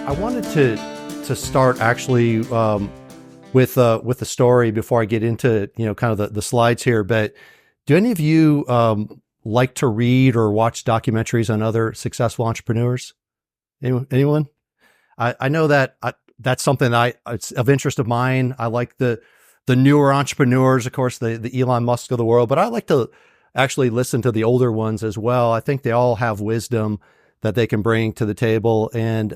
I wanted to start actually with a story before I get into kind of the slides here. But do any of you like to read or watch documentaries on other successful entrepreneurs? Anyone? I know that that's something it's of interest of mine. I like the newer entrepreneurs, of course, the Elon Musk of the world, but I like to actually listen to the older ones as well. I think they all have wisdom that they can bring to the table. And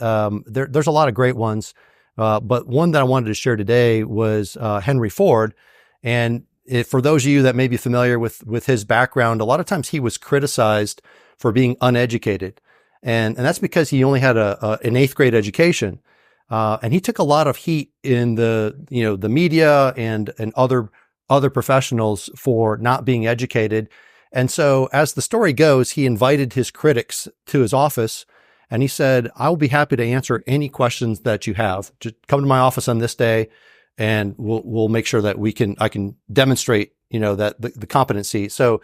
there's a lot of great ones. But one that I wanted to share today was Henry Ford. And for those of you that may be familiar with his background, a lot of times he was criticized for being uneducated. And that's because he only had an eighth grade education. And he took a lot of heat in the media and other professionals for not being educated. And so as the story goes, he invited his critics to his office and he said, I will be happy to answer any questions that you have. Just come to my office on this day and we'll make sure that I can demonstrate, that the competency. So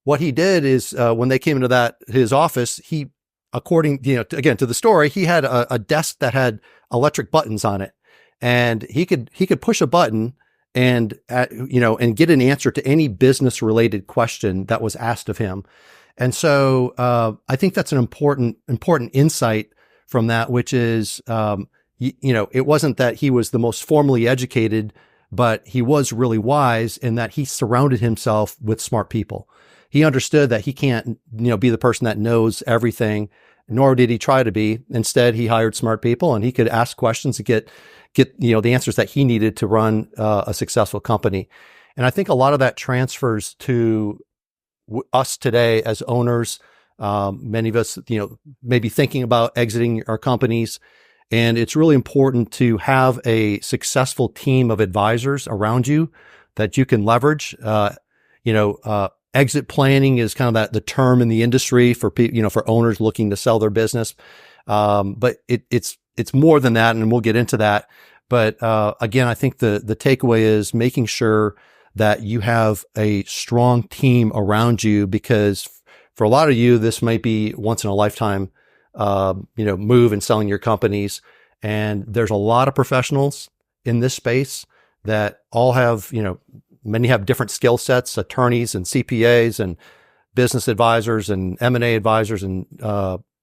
what he did is, when they came into his office, he, according, again, to the story, he had a desk that had electric buttons on it, and he could push a button and get an answer to any business related question that was asked of him. And so, I think that's an important insight from that, which is, it wasn't that he was the most formally educated, but he was really wise in that he surrounded himself with smart people. He understood that he can't, be the person that knows everything, nor did he try to be. Instead, he hired smart people and he could ask questions to get the answers that he needed to run a successful company. And I think a lot of that transfers to us today as owners. Many of us, may be thinking about exiting our companies. And it's really important to have a successful team of advisors around you that you can leverage. Exit planning is kind of the term in the industry for for owners looking to sell their business. But it's more than that, and we'll get into that. But again, I think the takeaway is making sure that you have a strong team around you, because for a lot of you, this might be once in a lifetime, move in selling your companies. And there's a lot of professionals in this space that all have, many have different skill sets, attorneys and CPAs and business advisors and M&A advisors and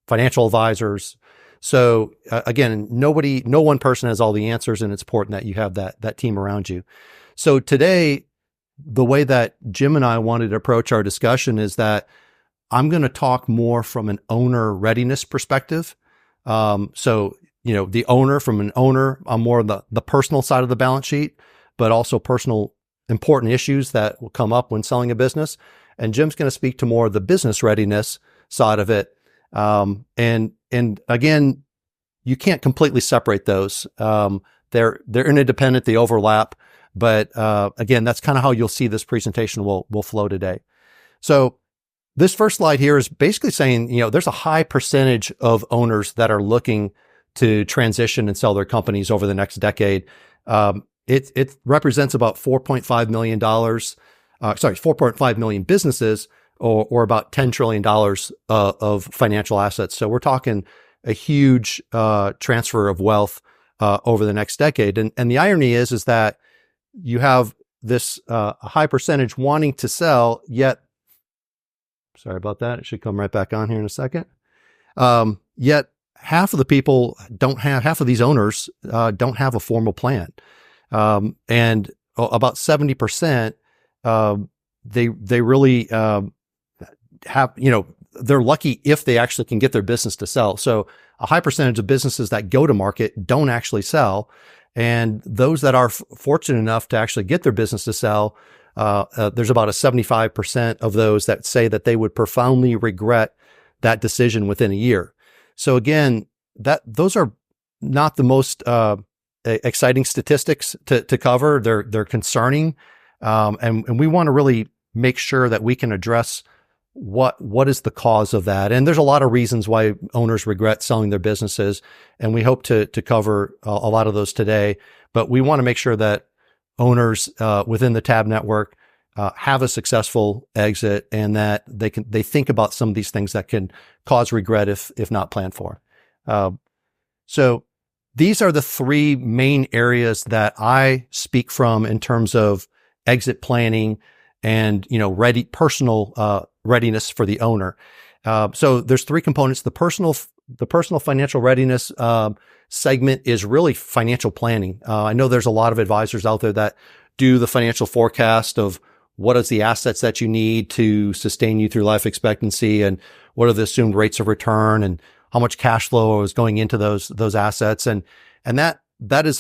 financial advisors. So again, no one person has all the answers, and it's important that you have that team around you. So today, the way that Jim and I wanted to approach our discussion is that I'm going to talk more from an owner readiness perspective. So, the owner, from an owner, I'm more on the personal side of the balance sheet, but also personal important issues that will come up when selling a business. And Jim's going to speak to more of the business readiness side of it. And again, you can't completely separate those. They're interdependent, they overlap. But again, that's kind of how you'll see this presentation will flow today. So this first slide here is basically saying, there's a high percentage of owners that are looking to transition and sell their companies over the next decade. It represents about $4.5 million, 4.5 million businesses, or about $10 trillion of financial assets. So we're talking a huge transfer of wealth over the next decade. And the irony is that you have this high percentage wanting to sell, yet, sorry about that, it should come right back on here in a second. Yet half of these owners don't have a formal plan. And about 70%, they really have, they're lucky if they actually can get their business to sell. So a high percentage of businesses that go to market don't actually sell. And those that are fortunate enough to actually get their business to sell, there's about a 75% of those that say that they would profoundly regret that decision within a year. So again, those are not the most exciting statistics to cover. They're concerning, and we want to really make sure that we can address what is the cause of that. And there's a lot of reasons why owners regret selling their businesses, and we hope to cover a lot of those today. But we want to make sure that owners within the TAB network have a successful exit, and that they think about some of these things that can cause regret if not planned for. So these are the three main areas that I speak from in terms of exit planning and, personal readiness for the owner. So there's three components. The personal financial readiness segment is really financial planning. I know there's a lot of advisors out there that do the financial forecast of what is the assets that you need to sustain you through life expectancy, and what are the assumed rates of return, and how much cash flow is going into those assets. And that is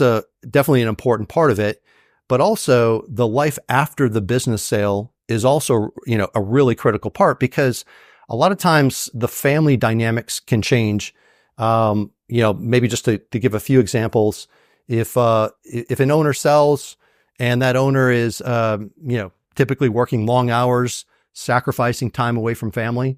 definitely an important part of it. But also the life after the business sale is also, a really critical part, because a lot of times the family dynamics can change. Maybe just to give a few examples, if an owner sells and that owner is, typically working long hours, sacrificing time away from family,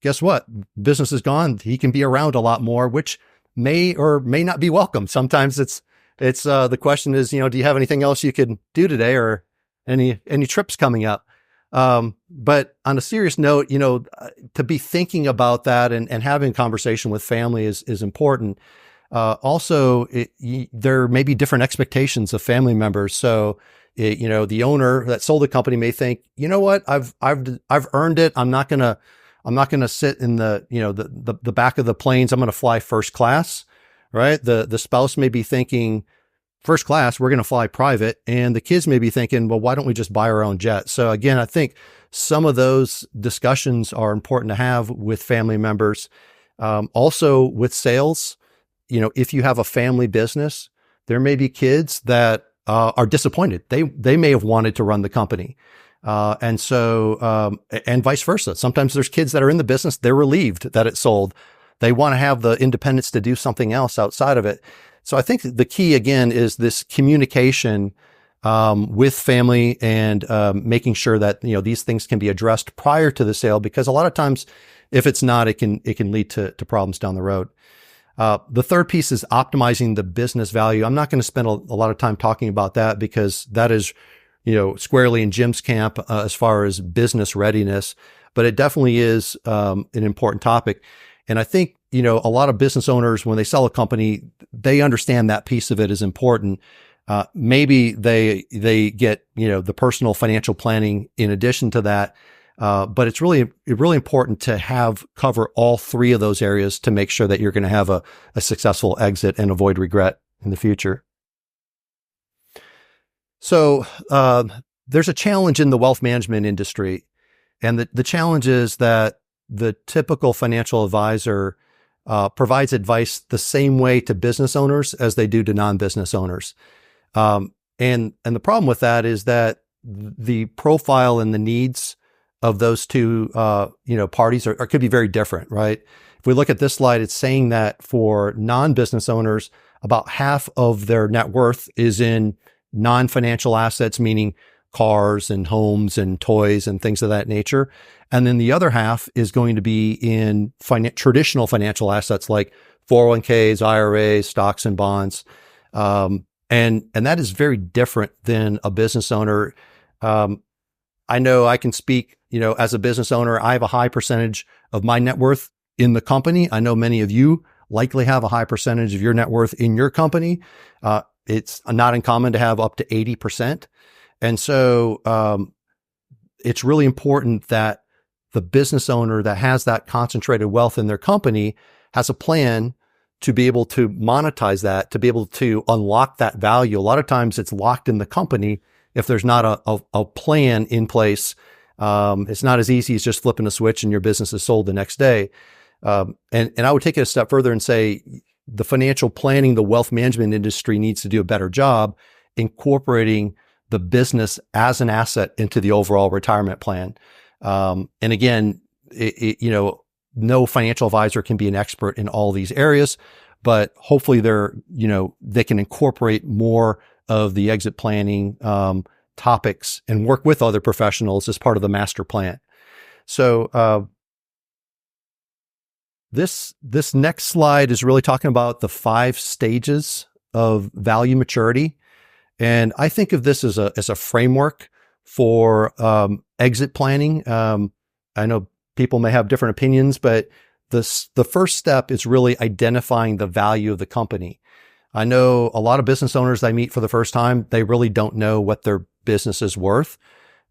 guess what? Business is gone. He can be around a lot more, which may or may not be welcome. Sometimes it's the question is, do you have anything else you could do today, or any trips coming up? But on a serious note, to be thinking about that and having a conversation with family is important. Also, there may be different expectations of family members. So, the owner that sold the company may think, you know what, I've earned it. I'm not gonna sit in the back of the planes. I'm gonna fly first class, right? The spouse may be thinking, first class, we're going to fly private. And the kids may be thinking, well, why don't we just buy our own jet? So again, I think some of those discussions are important to have with family members. Also with sales, if you have a family business, there may be kids that are disappointed. They may have wanted to run the company. And vice versa. Sometimes there's kids that are in the business. They're relieved that it sold. They want to have the independence to do something else outside of it. So I think the key again is this communication with family, and making sure that these things can be addressed prior to the sale, because a lot of times, if it's not, it can lead to problems down the road. The third piece is optimizing the business value. I'm not going to spend a lot of time talking about that, because that is squarely in Jim's camp as far as business readiness, but it definitely is an important topic. And I think, a lot of business owners, when they sell a company, they understand that piece of it is important. Maybe they get, the personal financial planning in addition to that. But it's really important to cover all three of those areas to make sure that you're going to have a successful exit and avoid regret in the future. So, there's a challenge in the wealth management industry. And the challenge is that the typical financial advisor provides advice the same way to business owners as they do to non-business owners. And the problem with that is that the profile and the needs of those two, parties could be very different, right? If we look at this slide, it's saying that for non-business owners, about half of their net worth is in non-financial assets, meaning cars and homes and toys and things of that nature. And then the other half is going to be in traditional financial assets like 401ks, IRAs, stocks and bonds. And that is very different than a business owner. I know I can speak, as a business owner, I have a high percentage of my net worth in the company. I know many of you likely have a high percentage of your net worth in your company. It's not uncommon to have up to 80%. And so, it's really important that the business owner that has that concentrated wealth in their company has a plan to be able to monetize that, to be able to unlock that value. A lot of times it's locked in the company if there's not a plan in place. It's not as easy as just flipping a switch and your business is sold the next day. And I would take it a step further and say the financial planning, the wealth management industry needs to do a better job incorporating the business as an asset into the overall retirement plan. And again, no financial advisor can be an expert in all these areas, but hopefully they can incorporate more of the exit planning, topics and work with other professionals as part of the master plan. So, this next slide is really talking about the 5 stages of value maturity. And I think of this as a framework for exit planning. I know people may have different opinions, but the first step is really identifying the value of the company. I know a lot of business owners I meet for the first time, they really don't know what their business is worth.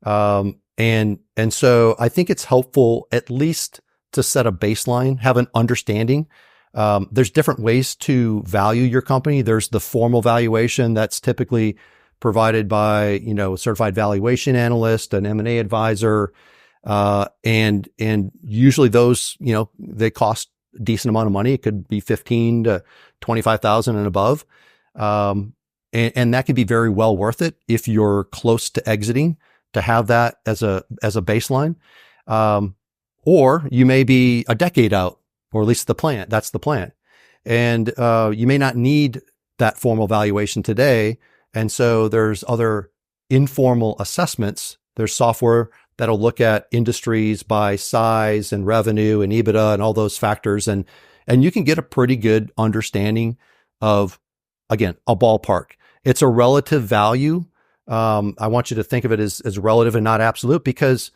And so I think it's helpful at least to set a baseline, have an understanding. There's different ways to value your company. There's the formal valuation that's typically provided by, a certified valuation analyst, an M&A advisor. And usually those, they cost a decent amount of money. It could be 15 to 25,000 and above. And that could be very well worth it if you're close to exiting, to have that as a baseline. Or you may be a decade out, or at least that's the plan. And, you may not need that formal valuation today. And so there's other informal assessments. There's software that'll look at industries by size and revenue and EBITDA and all those factors. And you can get a pretty good understanding of, again, a ballpark. It's a relative value. I want you to think of it as relative and not absolute, because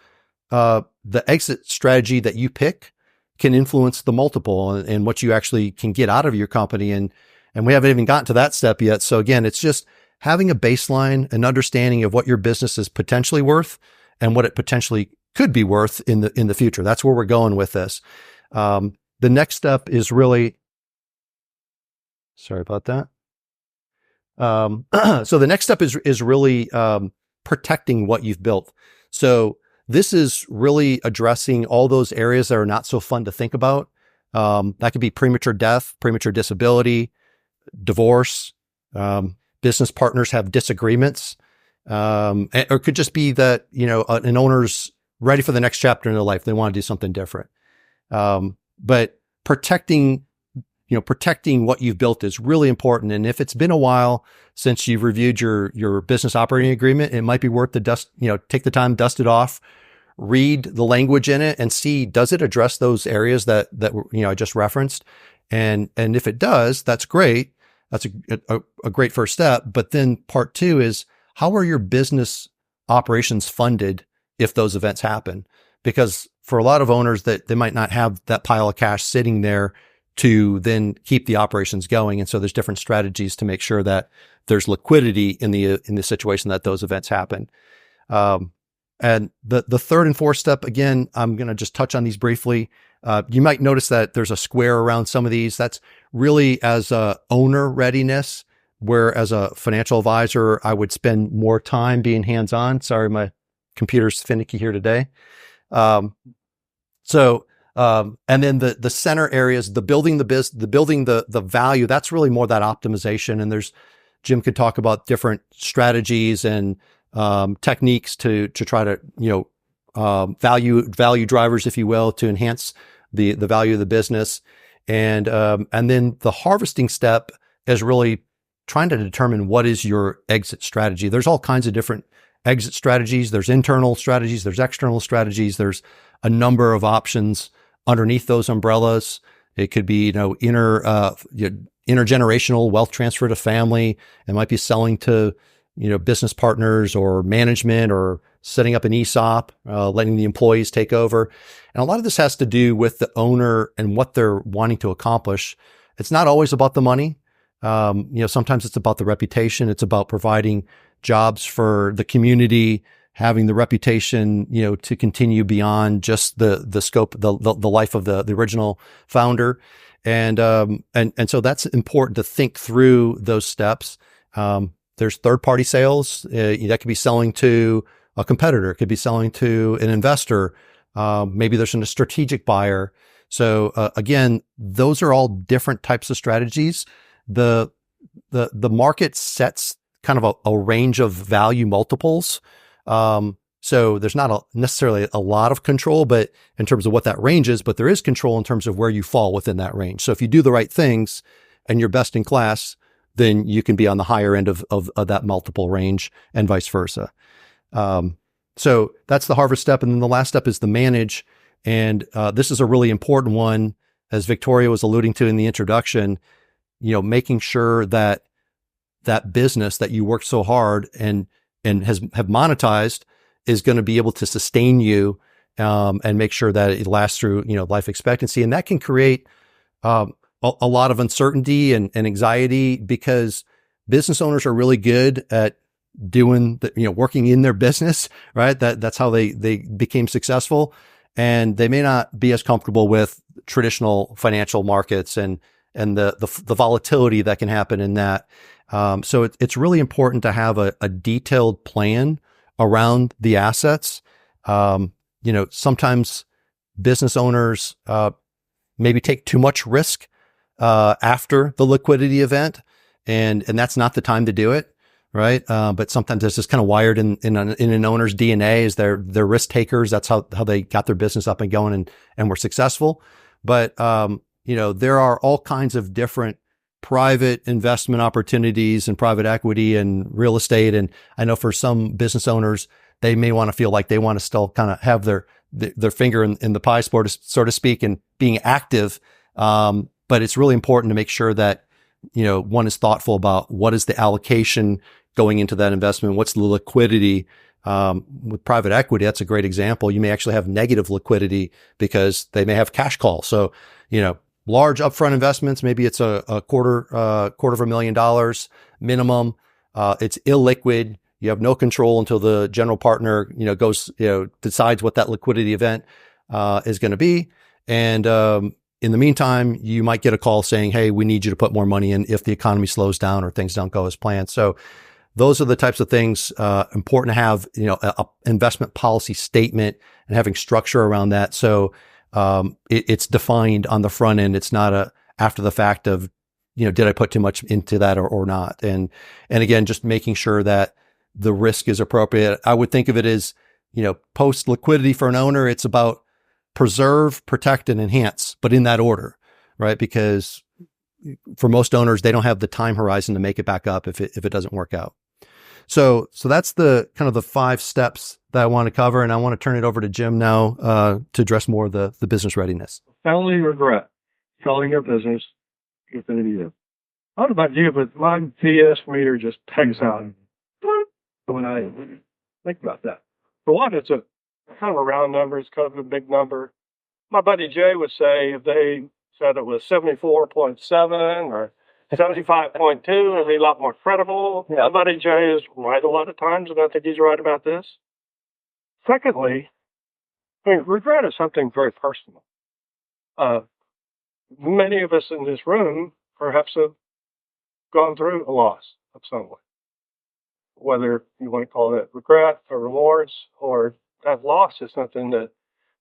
the exit strategy that you pick can influence the multiple and what you actually can get out of your company. And we haven't even gotten to that step yet. So again, it's just having a baseline, an understanding of what your business is potentially worth and what it potentially could be worth in the future. That's where we're going with this. The next step is really, sorry about that. So the next step is really protecting what you've built. So this is really addressing all those areas that are not so fun to think about. That could be premature death, premature disability, divorce. Business partners have disagreements. Or it could just be that, an owner's ready for the next chapter in their life. They want to do something different. But protecting what you've built is really important. And if it's been a while since you've reviewed your business operating agreement, it might be worth take the time, dust it off, read the language in it and see, does it address those areas that I just referenced? And if it does, that's great. That's a great first step. But then part two is, how are your business operations funded if those events happen? Because for a lot of owners, that they might not have that pile of cash sitting there to then keep the operations going. And so there's different strategies to make sure that there's liquidity in the situation that those events happen. And the third and fourth step, again, I'm going to just touch on these briefly. You might notice that there's a square around some of these. That's really as a owner readiness, where as a financial advisor, I would spend more time being hands-on. Sorry, my computer's finicky here today. And then the center areas, the building the value, that's really more that optimization. And Jim could talk about different strategies and techniques to try to, value drivers, if you will, to enhance the value of the business. And then the harvesting step is really trying to determine what is your exit strategy. There's all kinds of different exit strategies. There's internal strategies. There's external strategies. There's a number of options underneath those umbrellas. It could be, intergenerational wealth transfer to family. It might be selling to, business partners or management, or setting up an ESOP, letting the employees take over. And a lot of this has to do with the owner and what they're wanting to accomplish. It's not always about the money. Sometimes it's about the reputation. It's about providing jobs for the community, having the reputation, to continue beyond just the scope, the life of the original founder. And so that's important to think through those steps. There's third-party sales. That could be selling to a competitor. It could be selling to an investor. Maybe there's a strategic buyer. So, again, those are all different types of strategies. The market sets kind of a range of value multiples. So there's not necessarily a lot of control, but in terms of what that range is, but there is control in terms of where you fall within that range. So if you do the right things and you're best in class, then you can be on the higher end of that multiple range, and vice versa. So that's the harvest step. And then the last step is the manage. And this is a really important one, as Victoria was alluding to in the introduction, making sure that that business that you worked so hard and have monetized is going to be able to sustain you and make sure that it lasts through, life expectancy. And that can create a lot of uncertainty and anxiety, because business owners are really good at doing working in their business, right? That's how they became successful. And they may not be as comfortable with traditional financial markets and the volatility that can happen in that. So it's really important to have a detailed plan around the assets. Sometimes business owners maybe take too much risk after the liquidity event, and that's not the time to do it, right? But sometimes it's just kind of wired in an owner's DNA, is they're risk takers. That's how they got their business up and going and were successful. But there are all kinds of different private investment opportunities and private equity and real estate. And I know for some business owners, they may want to feel like they want to still kind of have their finger in the pie, so to speak, and being active. But it's really important to make sure that, one is thoughtful about what is the allocation going into that investment. What's the liquidity? With private equity, that's a great example. You may actually have negative liquidity because they may have cash calls. So, large upfront investments, maybe it's a quarter of $1,000,000 minimum. It's illiquid. You have no control until the general partner, decides what that liquidity event is going to be. And in the meantime, you might get a call saying, "Hey, we need you to put more money in if the economy slows down or things don't go as planned." So those are the types of things important to have, a investment policy statement and having structure around that. So it's defined on the front end. It's not a after the fact of, did I put too much into that or not? And again, just making sure that the risk is appropriate. I would think of it as, post liquidity for an owner, it's about preserve, protect, and enhance, but in that order, right? Because for most owners, they don't have the time horizon to make it back up if it doesn't work out. So that's the kind of the 5 steps that I want to cover. And I want to turn it over to Jim now to address more of the business readiness. Family regret selling your business within a year. I don't know about you, but my PS meter just pegs out when I think about that. For one, it's a kind of a round number. It's kind of a big number. My buddy Jay would say if they said it was 74.7 or 75.2, it'd be a lot more credible. Yeah. My buddy Jay is right a lot of times, and I think he's right about this. Secondly, regret is something very personal. Many of us in this room perhaps have gone through a loss of some way. Whether you want to call it regret or remorse, or that loss is something that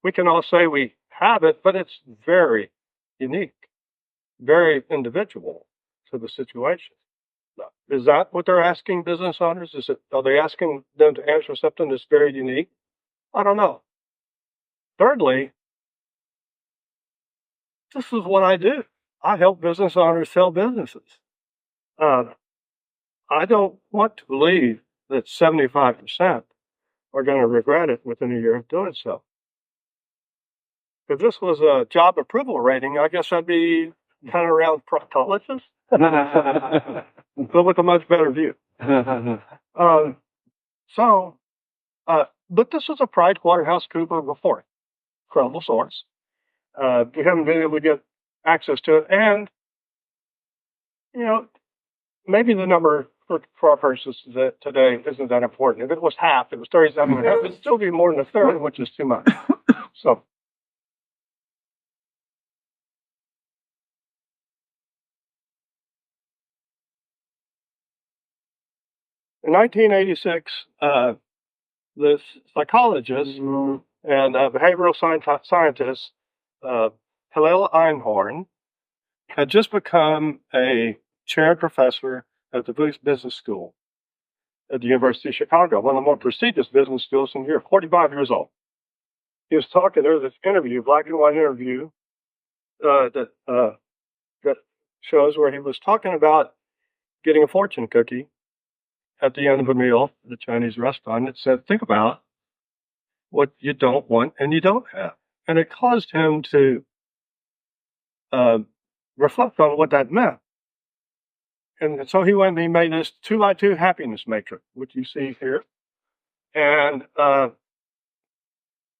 we can all say we have it, but it's very unique, very individual to the situation. Is that what they're asking business owners? Are they asking them to answer something that's very unique? I don't know. Thirdly, this is what I do. I help business owners sell businesses. I don't want to believe that 75% are going to regret it within a year of doing so. If this was a job approval rating, I guess I'd be kind of around proctologists, but with a much better view. But this was a PricewaterhouseCoopers report, credible source. We haven't been able to get access to it, and maybe the number for our purposes today isn't that important. If it was half, it was 37.5, it'd still be more than a third, which is too much. So. In 1986, the psychologist and behavioral scientist Hillel Einhorn had just become a chair professor at the Business School at the University of Chicago, one of the more prestigious business schools in here, 45 years old. He was talking, there was this interview, black and white interview, that shows where he was talking about getting a fortune cookie at the end of a meal at a Chinese restaurant. It said, think about what you don't want and you don't have. And it caused him to reflect on what that meant. And so he went and he made this 2x2 happiness matrix, which you see here. And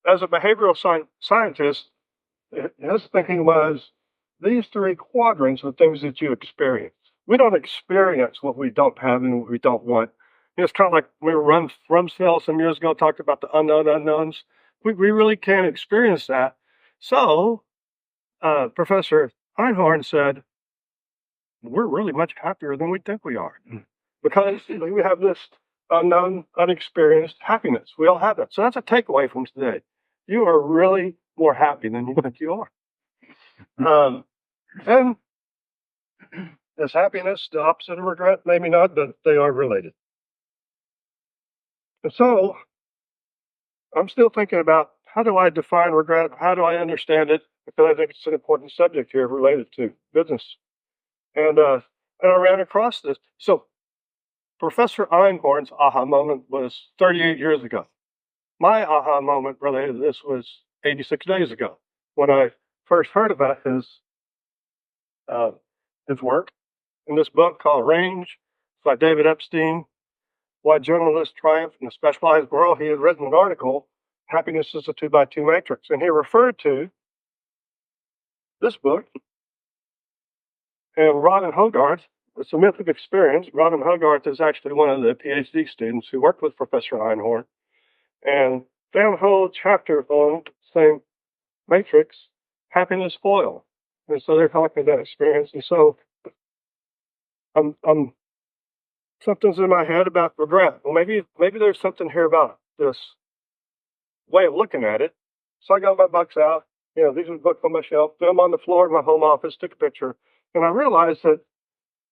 as a behavioral scientist, his thinking was these three quadrants are things that you experience. We don't experience what we don't have and what we don't want. It's kind of like we were Rumsfeld some years ago talked about the unknown unknowns. We really can't experience that. So Professor Einhorn said, we're really much happier than we think we are because we have this unknown, unexperienced happiness. We all have that. So that's a takeaway from today. You are really more happy than you think you are. And is happiness the opposite of regret? Maybe not, but they are related. And so I'm still thinking about how do I define regret? How do I understand it? Because I think it's an important subject here related to business. And I ran across this. So Professor Einhorn's aha moment was 38 years ago. My aha moment related to this was 86 days ago when I first heard about his work in this book called Range by David Epstein, Why Journalists Triumph in a Specialized World. He had written an article, Happiness is a 2x2 Matrix, and he referred to this book. And Robin Hogarth, it's a myth of experience. Robin Hogarth is actually one of the PhD students who worked with Professor Einhorn. And they have a whole chapter on the same matrix, happiness foil. And so they're talking about experience. And so I'm something's in my head about regret. Well, maybe there's something here about this way of looking at it. So I got my books out. These are the books on my shelf. Threw them on the floor in my home office, took a picture. And I realized that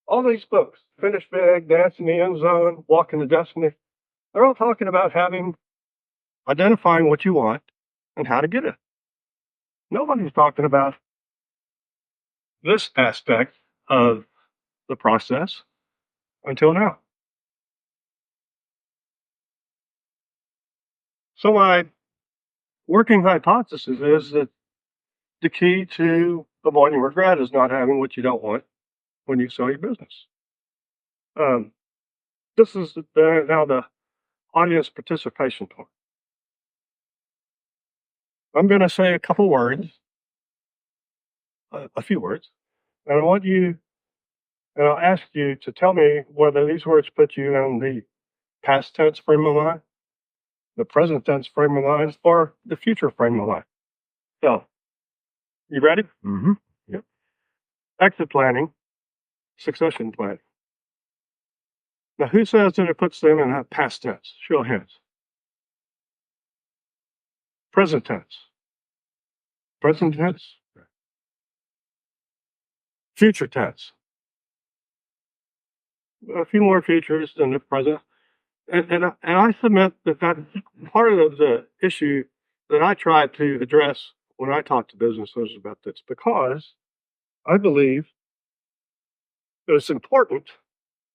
all these books, Finish Big, Dance in the End Zone, Walking to Destiny, they're all talking about identifying what you want and how to get it. Nobody's talking about this aspect of the process until now. So my working hypothesis is that the key to avoiding regret is not having what you don't want when you sell your business. This is now the audience participation part. I'm going to say a couple words, a few words, and I'll ask you to tell me whether these words put you in the past tense frame of mind, the present tense frame of mind, or the future frame of mind. So, you ready? Mm-hmm. Yep. Exit planning, succession planning. Now, who says that it puts them in a past tense? Show of hands. Present tense. Present tense. Future tense. A few more futures than the present. And I submit that that's part of the issue that I try to address when I talk to business owners about this, because I believe that it's important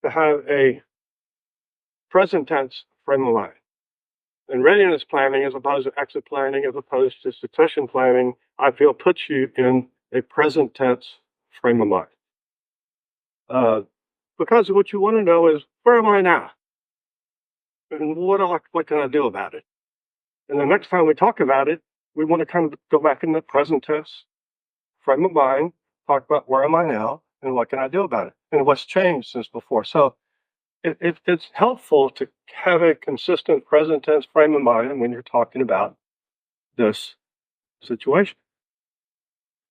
to have a present tense frame of mind. And readiness planning, as opposed to exit planning, as opposed to succession planning, I feel puts you in a present tense frame of mind. Because what you want to know is, where am I now? And what can I do about it? And the next time we talk about it, we want to kind of go back in the present tense frame of mind, talk about where am I now and what can I do about it and what's changed since before. So it's helpful to have a consistent present tense frame of mind when you're talking about this situation.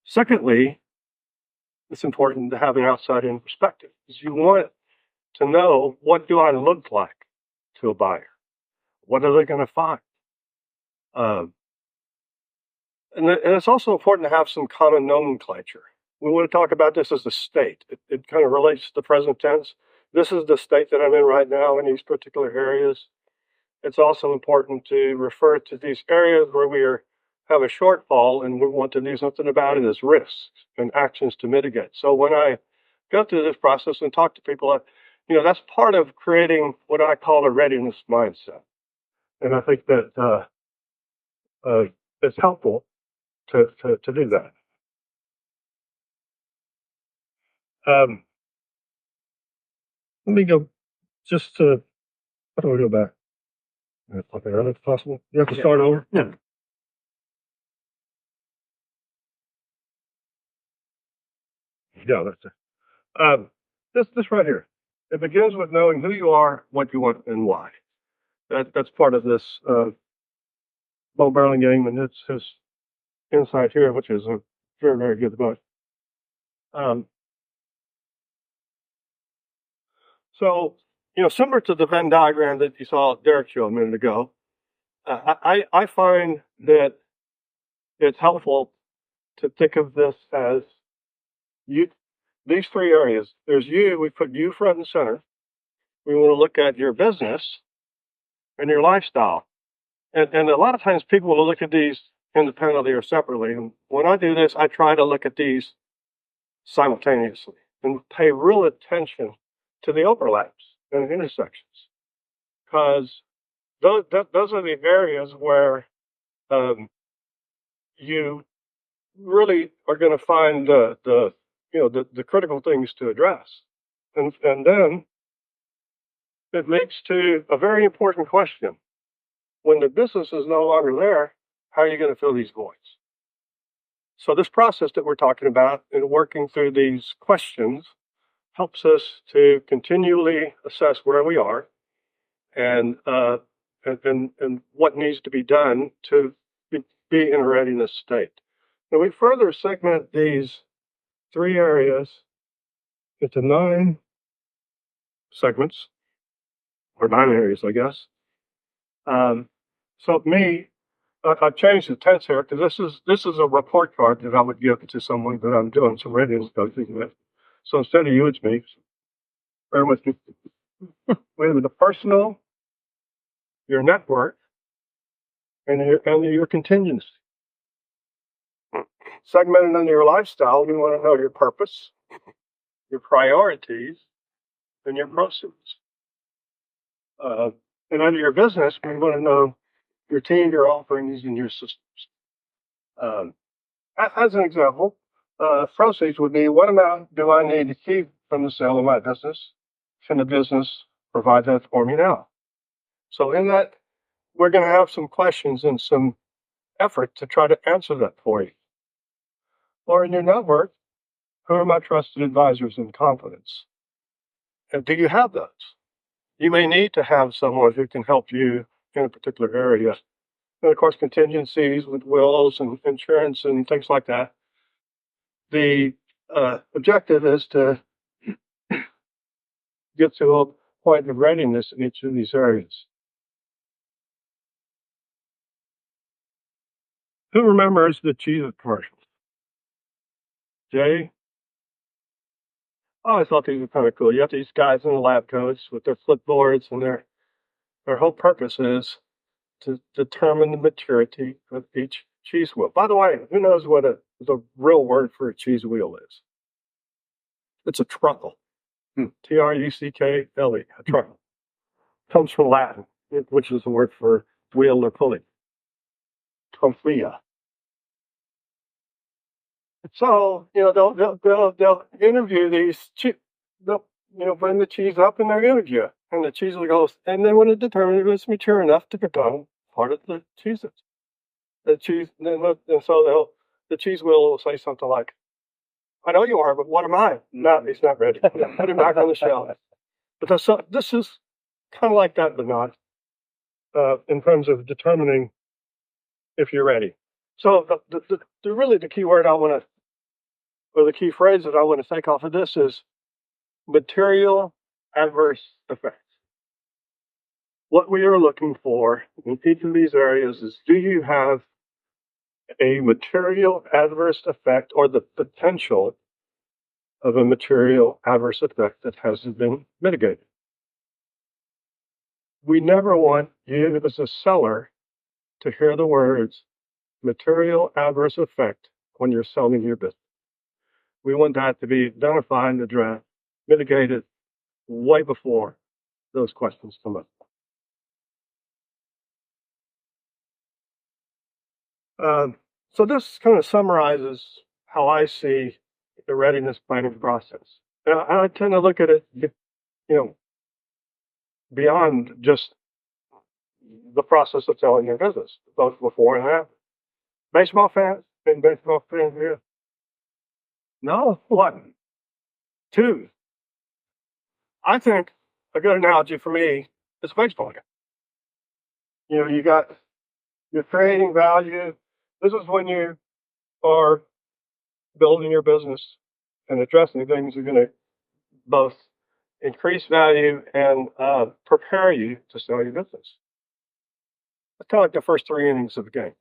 Secondly, it's important to have an outside-in perspective, because you want to know, what do I look like to a buyer? What are they going to find? And it's also important to have some common nomenclature. We want to talk about this as a state. It kind of relates to the present tense. This is the state that I'm in right now in these particular areas. It's also important to refer to these areas where we have a shortfall and we want to do something about it as risks and actions to mitigate. So when I go through this process and talk to people, that's part of creating what I call a readiness mindset. And I think that it's helpful to do that. Let me go just to, how do I go back? Okay, if possible. You have to start over? Yeah. Yeah, that's it. This right here. It begins with knowing who you are, what you want, and why. That's part of this Bo Burlingame and it's his insight here, which is a very, very good book. Um, so, similar to the Venn diagram that you saw Derek show a minute ago, I find that it's helpful to think of this as you. These three areas. There's you. We put you front and center. We want to look at your business and your lifestyle. And a lot of times people will look at these independently or separately. And when I do this, I try to look at these simultaneously and pay real attention to the overlaps and intersections, because those are the areas where you really are going to find the critical things to address. And then it leads to a very important question. When the business is no longer there, how are you going to fill these voids? So this process that we're talking about and working through these questions helps us to continually assess where we are and what needs to be done to be in a readiness state. And we further segment these three areas into 9 segments, or 9 areas, I guess. So I've changed the tense here because this is a report card that I would give to someone that I'm doing some readiness coaching with. So instead of you, it's me. Bear with me. We have the personal, your network, and your contingency. Segmented under your lifestyle, we want to know your purpose, your priorities, and your proceeds. And under your business, we want to know your team, your offerings, and your systems. As an example, proceeds would be, what amount do I need to keep from the sale of my business? Can the business provide that for me now? So in that, we're going to have some questions and some effort to try to answer that for you. Or in your network, who are my trusted advisors in confidence? And do you have those? You may need to have someone who can help you in a particular area. And of course, contingencies with wills and insurance and things like that. The objective is to get to a point of readiness in each of these areas. Who remembers the cheese commercials? Jay? Oh, I thought these were kind of cool. You have these guys in the lab coats with their flipboards, and their whole purpose is to determine the maturity of each cheese wheel. By the way, who knows what the real word for a cheese wheel is? It's a truckle. Truckle. A truckle. Comes from Latin, which is the word for wheel or pulley. Trumplia. So, they'll interview these they'll, bring the cheese up in their interview, and the cheese will go, and they want to determine if it's mature enough to become part of the cheeses. The cheese, and so the cheese wheel will say something like, "I know you are, but what am I?" No, he's not ready. Put him back on the shelf. But this is kind of like that, but not in terms of determining if you're ready. So the key word I want to, or the key phrase that I want to take off of this is material adverse effects. What we are looking for in each of these areas is, do you have a material adverse effect or the potential of a material adverse effect that hasn't been mitigated? We never want you as a seller to hear the words material adverse effect when you're selling your business. We want that to be identified and addressed, mitigated way before those questions come up. So this kind of summarizes how I see the readiness planning process. And I tend to look at it, beyond just the process of selling your business, both before and after. Baseball fans? Been baseball fans here? No? What? Two, I think a good analogy for me is a baseball game. You're creating value. This is when you are building your business and addressing things that are going to both increase value and prepare you to sell your business. It's kind of like the first three innings of the game.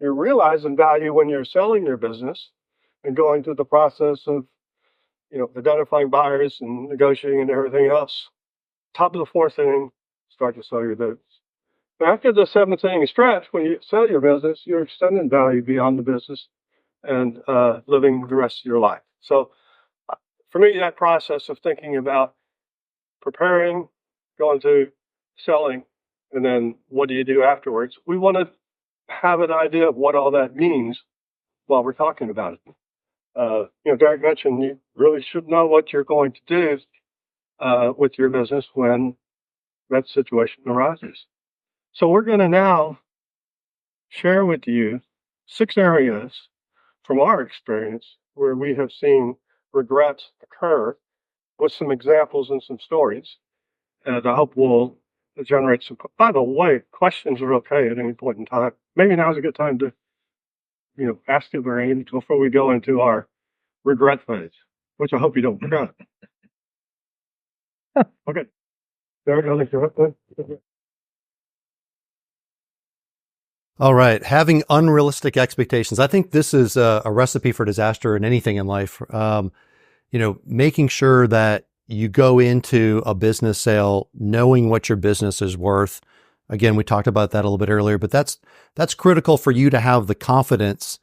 You're realizing value when you're selling your business and going through the process of, identifying buyers and negotiating and everything else. Top of the fourth inning, start to sell your business. After the seventh inning stretch, when you sell your business, you're extending value beyond the business and living the rest of your life. So for me, that process of thinking about preparing, going to selling, and then what do you do afterwards, we want to have an idea of what all that means while we're talking about it. Derek mentioned you really should know what you're going to do with your business when that situation arises. So we're going to now share with you 6 areas from our experience where we have seen regrets occur with some examples and some stories. And I hope we'll generate some, by the way, questions are okay at any point in time. Maybe now's a good time to, ask it before we go into our regret phase, which I hope you don't forget. Okay. Derek, I'll interrupt then. All right. Having unrealistic expectations. I think this is a recipe for disaster in anything in life. Making sure that you go into a business sale knowing what your business is worth. Again, we talked about that a little bit earlier, but that's critical for you to have the confidence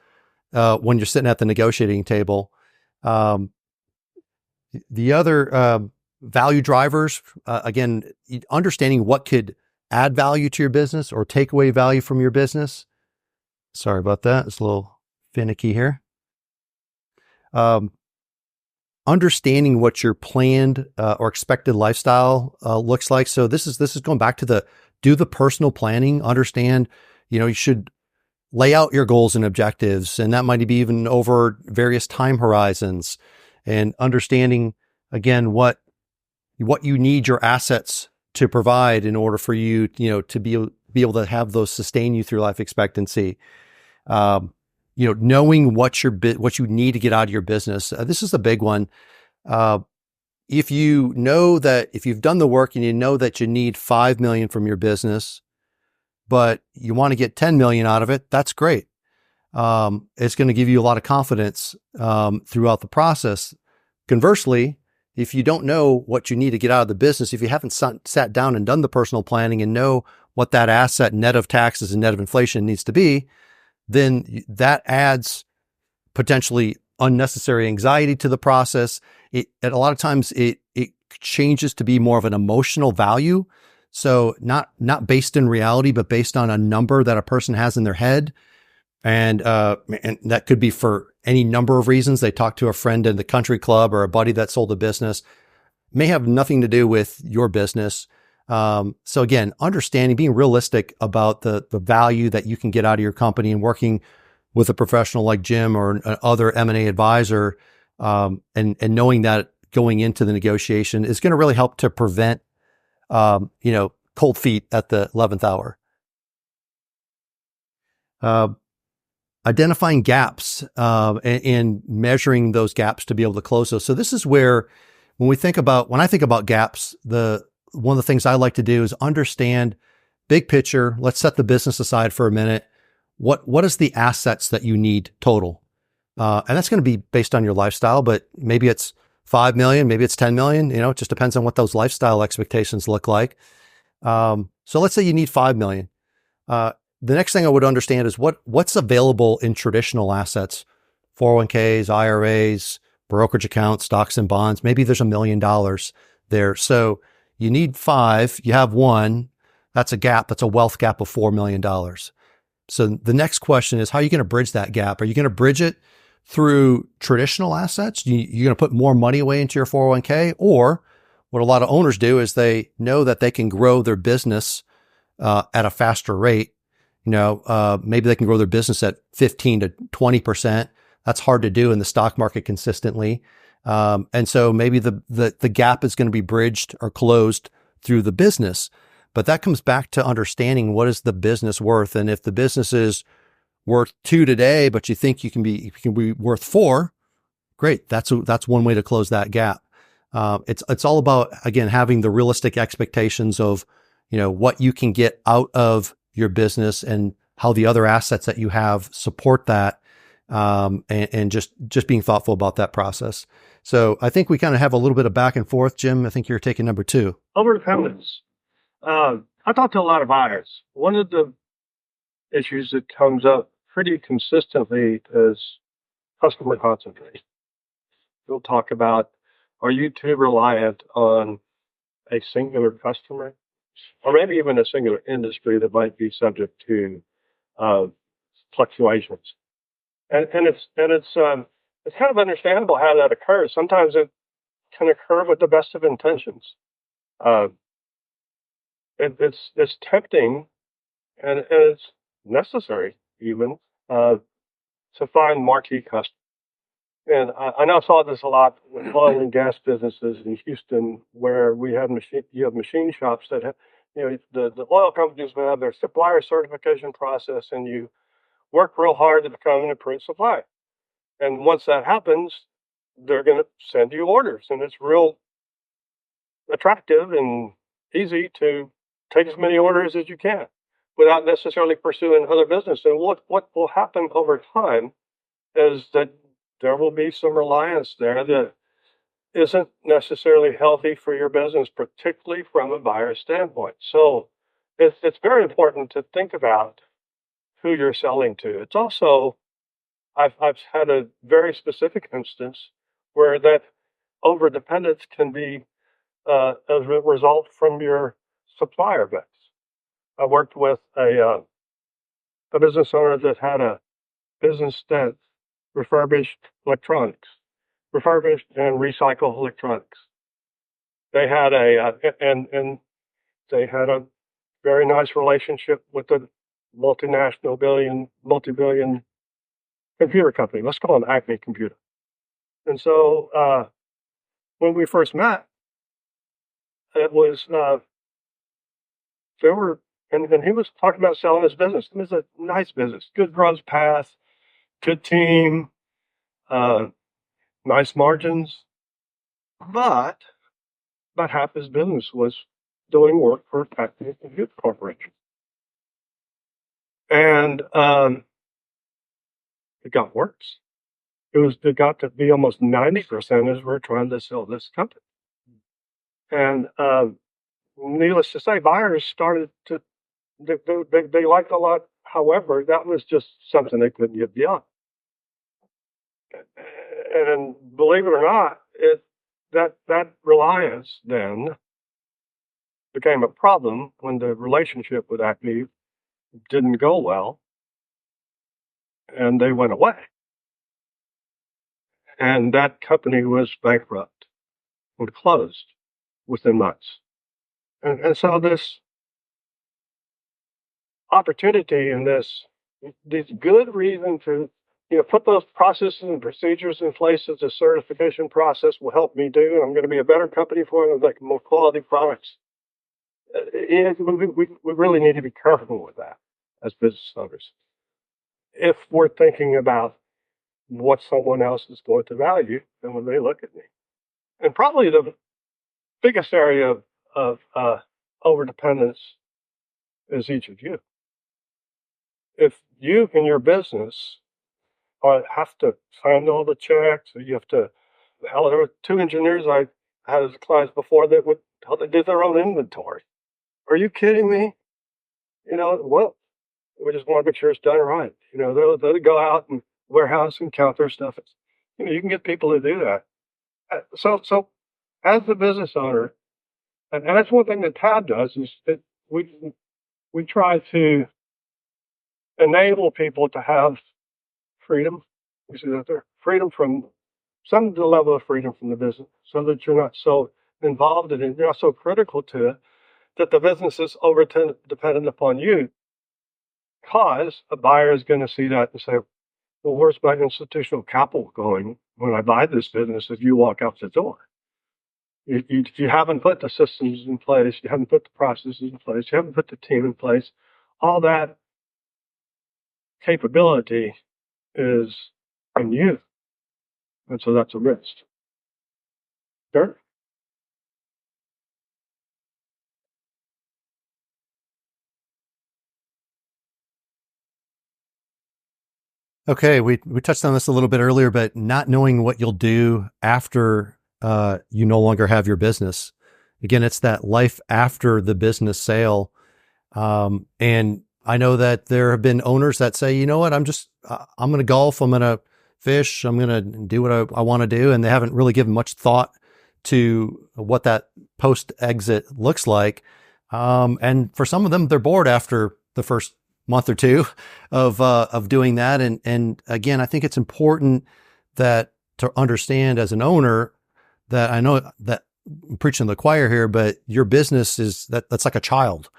when you're sitting at the negotiating table. The other value drivers, again, understanding what could add value to your business or take away value from your business. Sorry about that. It's a little finicky here. Understanding what your planned or expected lifestyle looks like. So this is going back to do the personal planning. Understand, you should lay out your goals and objectives, and that might be even over various time horizons, and understanding again what you need your assets to provide in order for you, to be able to have those sustain you through life expectancy. Knowing what you need to get out of your business. This is a big one. If you know that if you've done the work and you know that you need 5 million from your business, but you want to get 10 million out of it, that's great. It's going to give you a lot of confidence throughout the process. Conversely, if you don't know what you need to get out of the business, if you haven't sat down and done the personal planning and know what that asset net of taxes and net of inflation needs to be, then that adds potentially unnecessary anxiety to the process. A lot of times it changes to be more of an emotional value. So not based in reality, but based on a number that a person has in their head. And that could be for any number of reasons. They talk to a friend in the country club or a buddy that sold a business. May have nothing to do with your business. So again, understanding, being realistic about the value that you can get out of your company, and working with a professional like Jim or other M&A advisor, and knowing that going into the negotiation is going to really help to prevent, cold feet at the 11th hour. Identifying gaps, and measuring those gaps to be able to close those. So this is where, when I think about gaps, one of the things I like to do is understand big picture. Let's set the business aside for a minute. What is the assets that you need total? And that's going to be based on your lifestyle, but maybe it's 5 million, maybe it's 10 million, it just depends on what those lifestyle expectations look like. So let's say you need 5 million. The next thing I would understand is what's available in traditional assets, 401ks, IRAs, brokerage accounts, stocks and bonds. Maybe there's $1 million there. So you need 5, you have 1, that's a gap. That's a wealth gap of $4 million. So the next question is, how are you going to bridge that gap? Are you going to bridge it through traditional assets? You're going to put more money away into your 401k? Or what a lot of owners do is they know that they can grow their business at a faster rate. Maybe they can grow their business at 15 to 20%. That's hard to do in the stock market consistently. And so maybe the gap is going to be bridged or closed through the business. But that comes back to understanding what is the business worth. And if the business is worth 2 today, but you think you can be worth 4, great. That's one way to close that gap. It's all about, again, having the realistic expectations of, what you can get out of your business and how the other assets that you have support that. And just being thoughtful about that process. So I think we kind of have a little bit of back and forth. Jim, I think you're taking number 2. Overdependence. I talk to a lot of buyers. One of the issues that comes up pretty consistently is customer concentration. We'll talk about, are you too reliant on a singular customer, or maybe even a singular industry that might be subject to fluctuations? And it's kind of understandable how that occurs. Sometimes it can occur with the best of intentions. It's tempting and it's necessary even to find marquee customers. And I now saw this a lot with oil and gas businesses in Houston, where you have machine shops that have, the oil companies will have their supplier certification process, and you work real hard to become an approved supplier. And once that happens, they're going to send you orders, and it's real attractive and easy to take as many orders as you can without necessarily pursuing other business. And what will happen over time is that there will be some reliance there that isn't necessarily healthy for your business, particularly from a buyer standpoint. So it's very important to think about who you're selling to. It's also, I've had a very specific instance where that overdependence can be as a result from your supplier base. I worked with a business owner that had a business that refurbished and recycled electronics. They had and they had a very nice relationship with a multi-billion computer company. Let's call them Acme Computer. And so when we first met, it was and he was talking about selling his business. It was a nice business, good growth path, good team, nice margins, but about half his business was doing work for Acme Computer Corporation. And it got worse. It got to be almost 90% as we're trying to sell this company. And needless to say, buyers started to, they liked a lot. However, that was just something they couldn't get beyond. And believe it or not, that reliance then became a problem when the relationship with Acme didn't go well, and they went away. And that company was bankrupt and closed within months. And so this opportunity and this good reason to put those processes and procedures in place as a certification process will help me do, and I'm going to be a better company for them, like more quality products. We really need to be careful with that as business owners if we're thinking about what someone else is going to value and when they look at me. And probably the biggest area of overdependence is each of you. If you in your business have to sign all the checks, or you have to, hell, there were 2 engineers I had as clients before that they did their own inventory. Are you kidding me? Well, we just want to make sure it's done right. They'll go out and warehouse and count their stuff. You can get people to do that. So as the business owner, and that's one thing that TAB does, is that we try to enable people to have freedom. You see that there? Freedom from some level of freedom from the business, so that you're not so involved in it, you're not so critical to it, that the business is dependent upon you. Because a buyer is going to see that and say, well, where's my institutional capital going when I buy this business if you walk out the door. You haven't put the systems in place, you haven't put the processes in place, you haven't put the team in place. All that capability is in you. And so that's a risk. Sure. Okay, we touched on this a little bit earlier, but not knowing what you'll do after you no longer have your business. Again, it's that life after the business sale. And I know that there have been owners that say, you know what, I'm going to golf, I'm going to fish, I'm going to do what I want to do. And they haven't really given much thought to what that post exit looks like. And for some of them, they're bored after the first month or two of doing that. And again, I think it's important that to understand as an owner that I know that I'm preaching to the choir here, but your business that's like a child.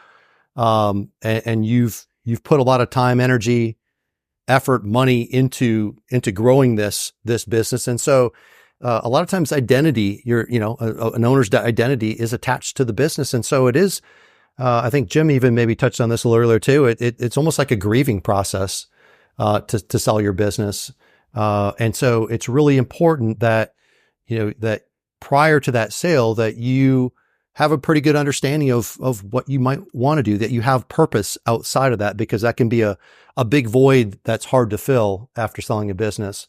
And you've put a lot of time, energy, effort, money into growing this business. And so, a lot of times identity, an owner's identity is attached to the business. And so it is, I think Jim even maybe touched on this a little earlier too. It's almost like a grieving process, to sell your business. And so it's really important that, that prior to that sale, that you have a pretty good understanding of what you might want to do, that you have purpose outside of that, because that can be a big void that's hard to fill after selling a business.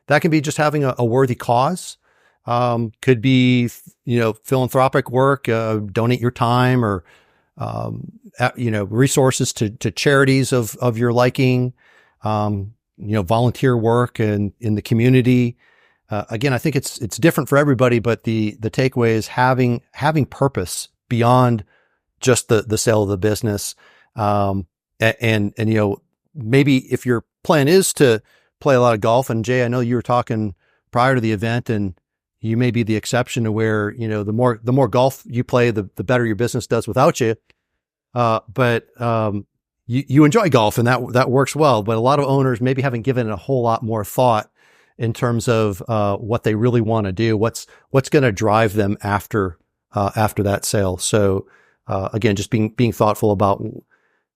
That can be just having a worthy cause. Could be, philanthropic work, donate your time or, resources to charities of your liking, volunteer work in the community. Again, I think it's different for everybody, but the takeaway is having purpose beyond just the sale of the business. And maybe if your plan is to play a lot of golf, and Jay, I know you were talking prior to the event, and you may be the exception to where, the more golf you play, the better your business does without you. But you enjoy golf, and that works well. But a lot of owners maybe haven't given it a whole lot more thought in terms of what they really want to do, what's going to drive them after that sale. So again, just being thoughtful about,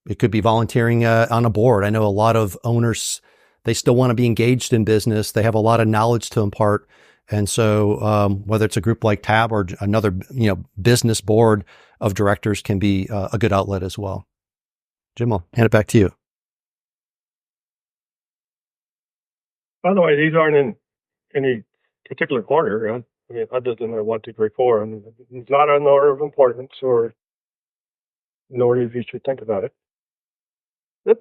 it could be volunteering on a board. I know a lot of owners, they still want to be engaged in business. They have a lot of knowledge to impart. And so whether it's a group like TAB or another business board of directors can be a good outlet as well. Jim, I'll hand it back to you. By the way, these aren't in any particular order. I mean, other than the 1, 2, 3, 4. I mean, it's not an order of importance or in order if you should think about it.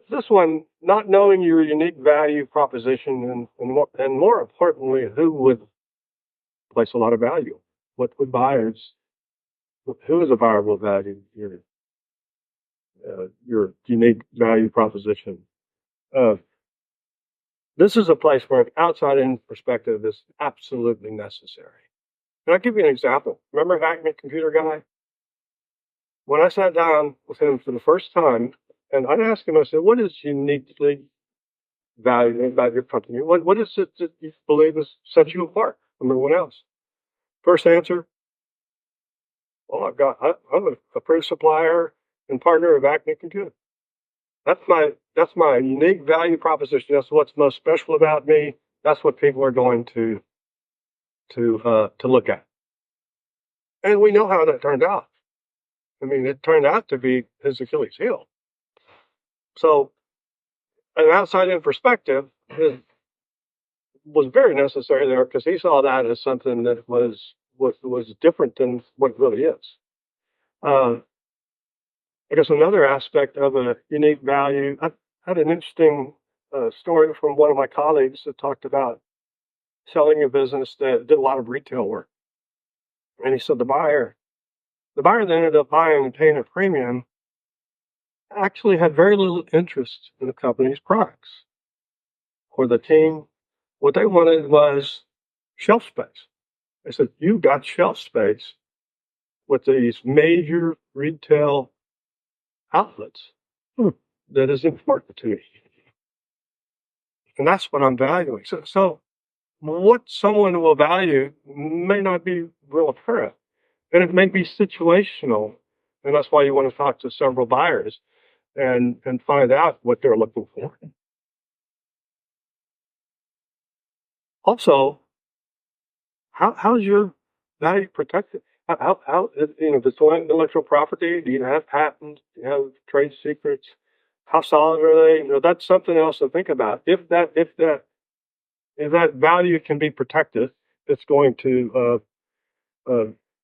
This one, not knowing your unique value proposition and more importantly, who would place a lot of value, what would buyers, who is a buyer will value your unique value proposition. This is a place where an outside-in perspective is absolutely necessary. Can I give you an example? Remember Hackney Computer Guy? When I sat down with him for the first time, and I asked him, I said, what is uniquely valuable about your company? What is it that you believe sets you apart from everyone else? First answer, well, I'm an approved supplier and partner of Hackney Computer. That's my unique value proposition. That's what's most special about me. That's what people are going to look at. And we know how that turned out. I mean, it turned out to be his Achilles heel. So, an outside-in perspective was very necessary there because he saw that as something that was different than what it really is. I guess another aspect of a unique value, I had an interesting story from one of my colleagues that talked about selling a business that did a lot of retail work. And he said the buyer that ended up buying and paying a premium actually had very little interest in the company's products or the team. What they wanted was shelf space. They said, you got shelf space with these major retail outlets. That is important to me. And that's what I'm valuing. So what someone will value may not be real apparent, and it may be situational, and that's why you want to talk to several buyers and find out what they're looking for. Also, how's your value protected? How if it's intellectual property, do you have patents? Do you have trade secrets? How solid are they? That's something else to think about. If that value can be protected, it's going to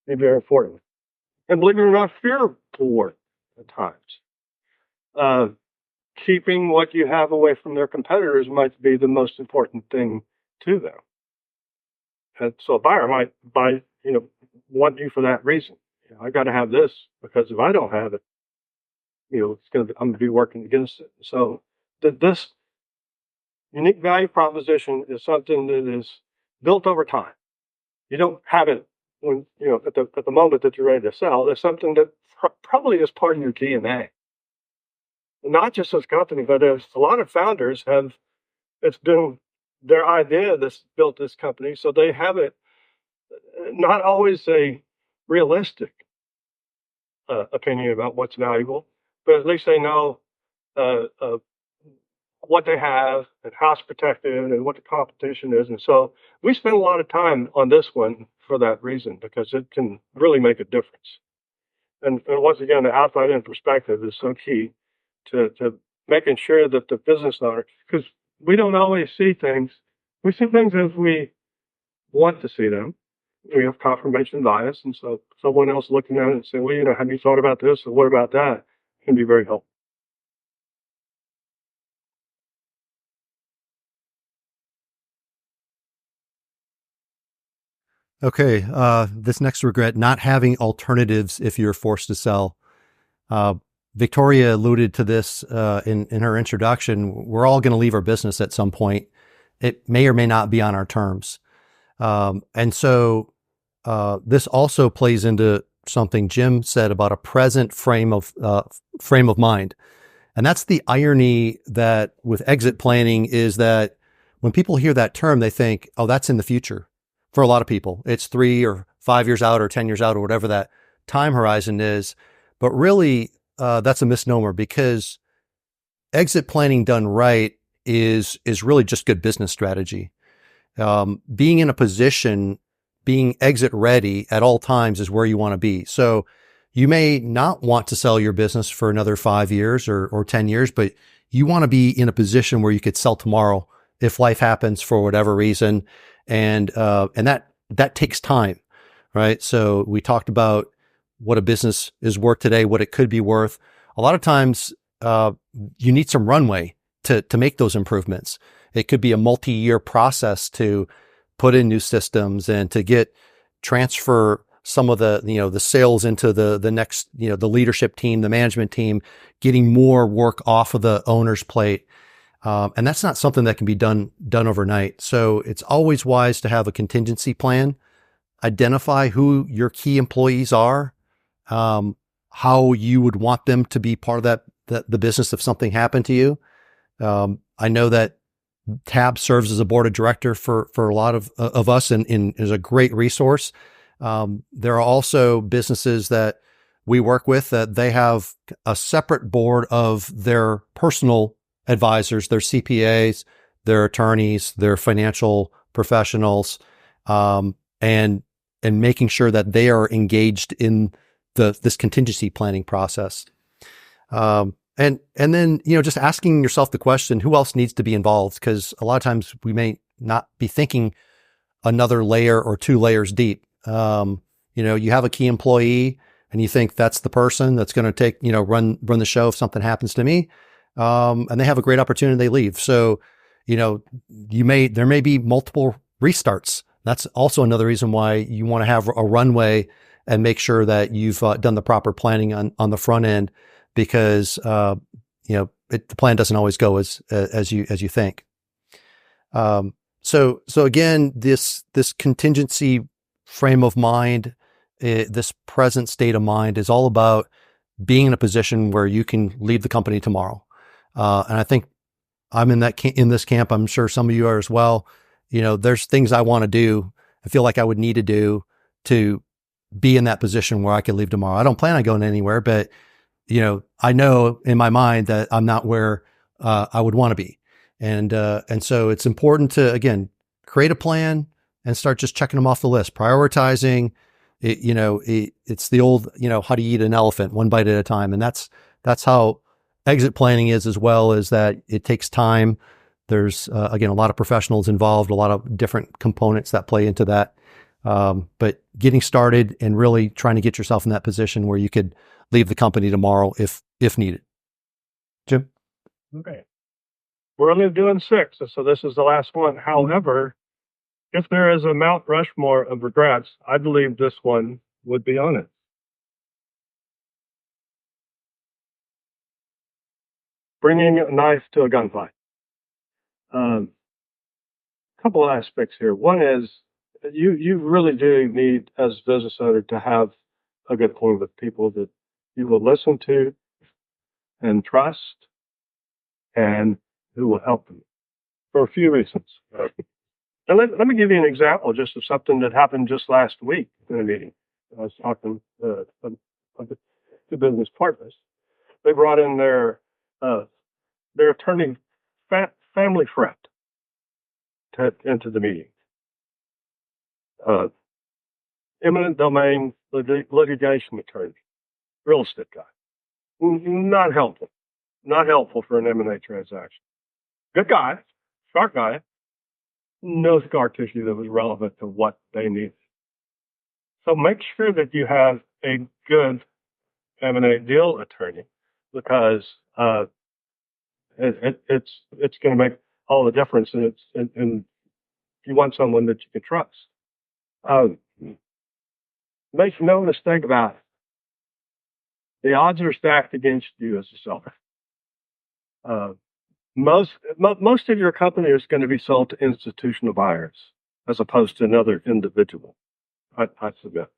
be very important. And believe it or not, fear will work at times. Uh, Keeping what you have away from their competitors might be the most important thing to them. And so a buyer might want you for that reason. I got to have this because if I don't have it, I'm going to be working against it. So this unique value proposition is something that is built over time. You don't have it when at the moment that you're ready to sell. It's something that probably is part of your DNA. Not just this company, but as a lot of founders have, it's been their idea that's built this company. So they have it, not always a realistic opinion about what's valuable, but at least they know what they have and how it's protected and what the competition is. And so we spend a lot of time on this one for that reason, because it can really make a difference. And once again, the outside-in perspective is so key to making sure that the business owner, because we don't always see things. We see things as we want to see them. We have confirmation bias, and so someone else looking at it and saying, well, have you thought about this, or what about that, can be very helpful. Okay. This next regret, not having alternatives if you're forced to sell. Victoria alluded to this in her introduction. We're all going to leave our business at some point. It may or may not be on our terms. And so this also plays into something Jim said about a present frame of mind. And that's the irony that with exit planning is that when people hear that term, they think, oh, that's in the future. For a lot of people, it's 3 or 5 years out or 10 years out or whatever that time horizon is. But really, that's a misnomer, because exit planning done right is really just good business strategy. Being in a position, being exit ready at all times is where you want to be. So you may not want to sell your business for another 5 years or 10 years, but you want to be in a position where you could sell tomorrow if life happens for whatever reason. And that takes time, right? So we talked about what a business is worth today, what it could be worth. A lot of times, you need some runway to make those improvements. It could be a multi-year process to put in new systems and to transfer some of the sales into the next, the leadership team, the management team, getting more work off of the owner's plate. And that's not something that can be done overnight. So it's always wise to have a contingency plan, identify who your key employees are, how you would want them to be part of the business if something happened to you. I know that Tab serves as a board of director for a lot of us and is a great resource. There are also businesses that we work with that they have a separate board of their personal advisors, their CPAs, their attorneys, their financial professionals, and making sure that they are engaged in this contingency planning process. And then, just asking yourself the question, who else needs to be involved? Because a lot of times we may not be thinking another layer or 2 layers deep. You have a key employee and you think that's the person that's going to take, run the show if something happens to me. And they have a great opportunity, they leave. So, there may be multiple restarts. That's also another reason why you want to have a runway and make sure that you've done the proper planning on the front end, because, the plan doesn't always go as you think. So again, this contingency frame of mind, this present state of mind is all about being in a position where you can leave the company tomorrow. And I think I'm in this camp. I'm sure some of you are as well. there's things I want to do. I feel like I would need to do to be in that position where I could leave tomorrow. I don't plan on going anywhere, but I know in my mind that I'm not where I would want to be. And so it's important to, again, create a plan and start just checking them off the list, prioritizing it. It's the old, how do you eat an elephant one bite at a time? And that's how exit planning is, as well, as that it takes time. There's, again, a lot of professionals involved, a lot of different components that play into that. But getting started and really trying to get yourself in that position where you could leave the company tomorrow if needed. Jim? Okay. We're only doing 6, so this is the last one. However, if there is a Mount Rushmore of regrets, I believe this one would be on it. Bringing a knife to a gunfight. Couple of aspects here. One is you really do need, as a business owner, to have a good point with people that you will listen to and trust, and who will help them for a few reasons. And let me give you an example just of something that happened just last week in a meeting. I was talking to business partners. They brought in their attorney, family friend, into the meeting. Eminent domain litigation attorney, real estate guy. Not helpful. Not helpful for an M&A transaction. Good guy, smart guy, no scar tissue that was relevant to what they needed. So make sure that you have a good M&A deal attorney, because it's going to make all the difference, and you want someone that you can trust. Make no mistake about it. The odds are stacked against you as a seller. Most of your company is going to be sold to institutional buyers as opposed to another individual, I submit.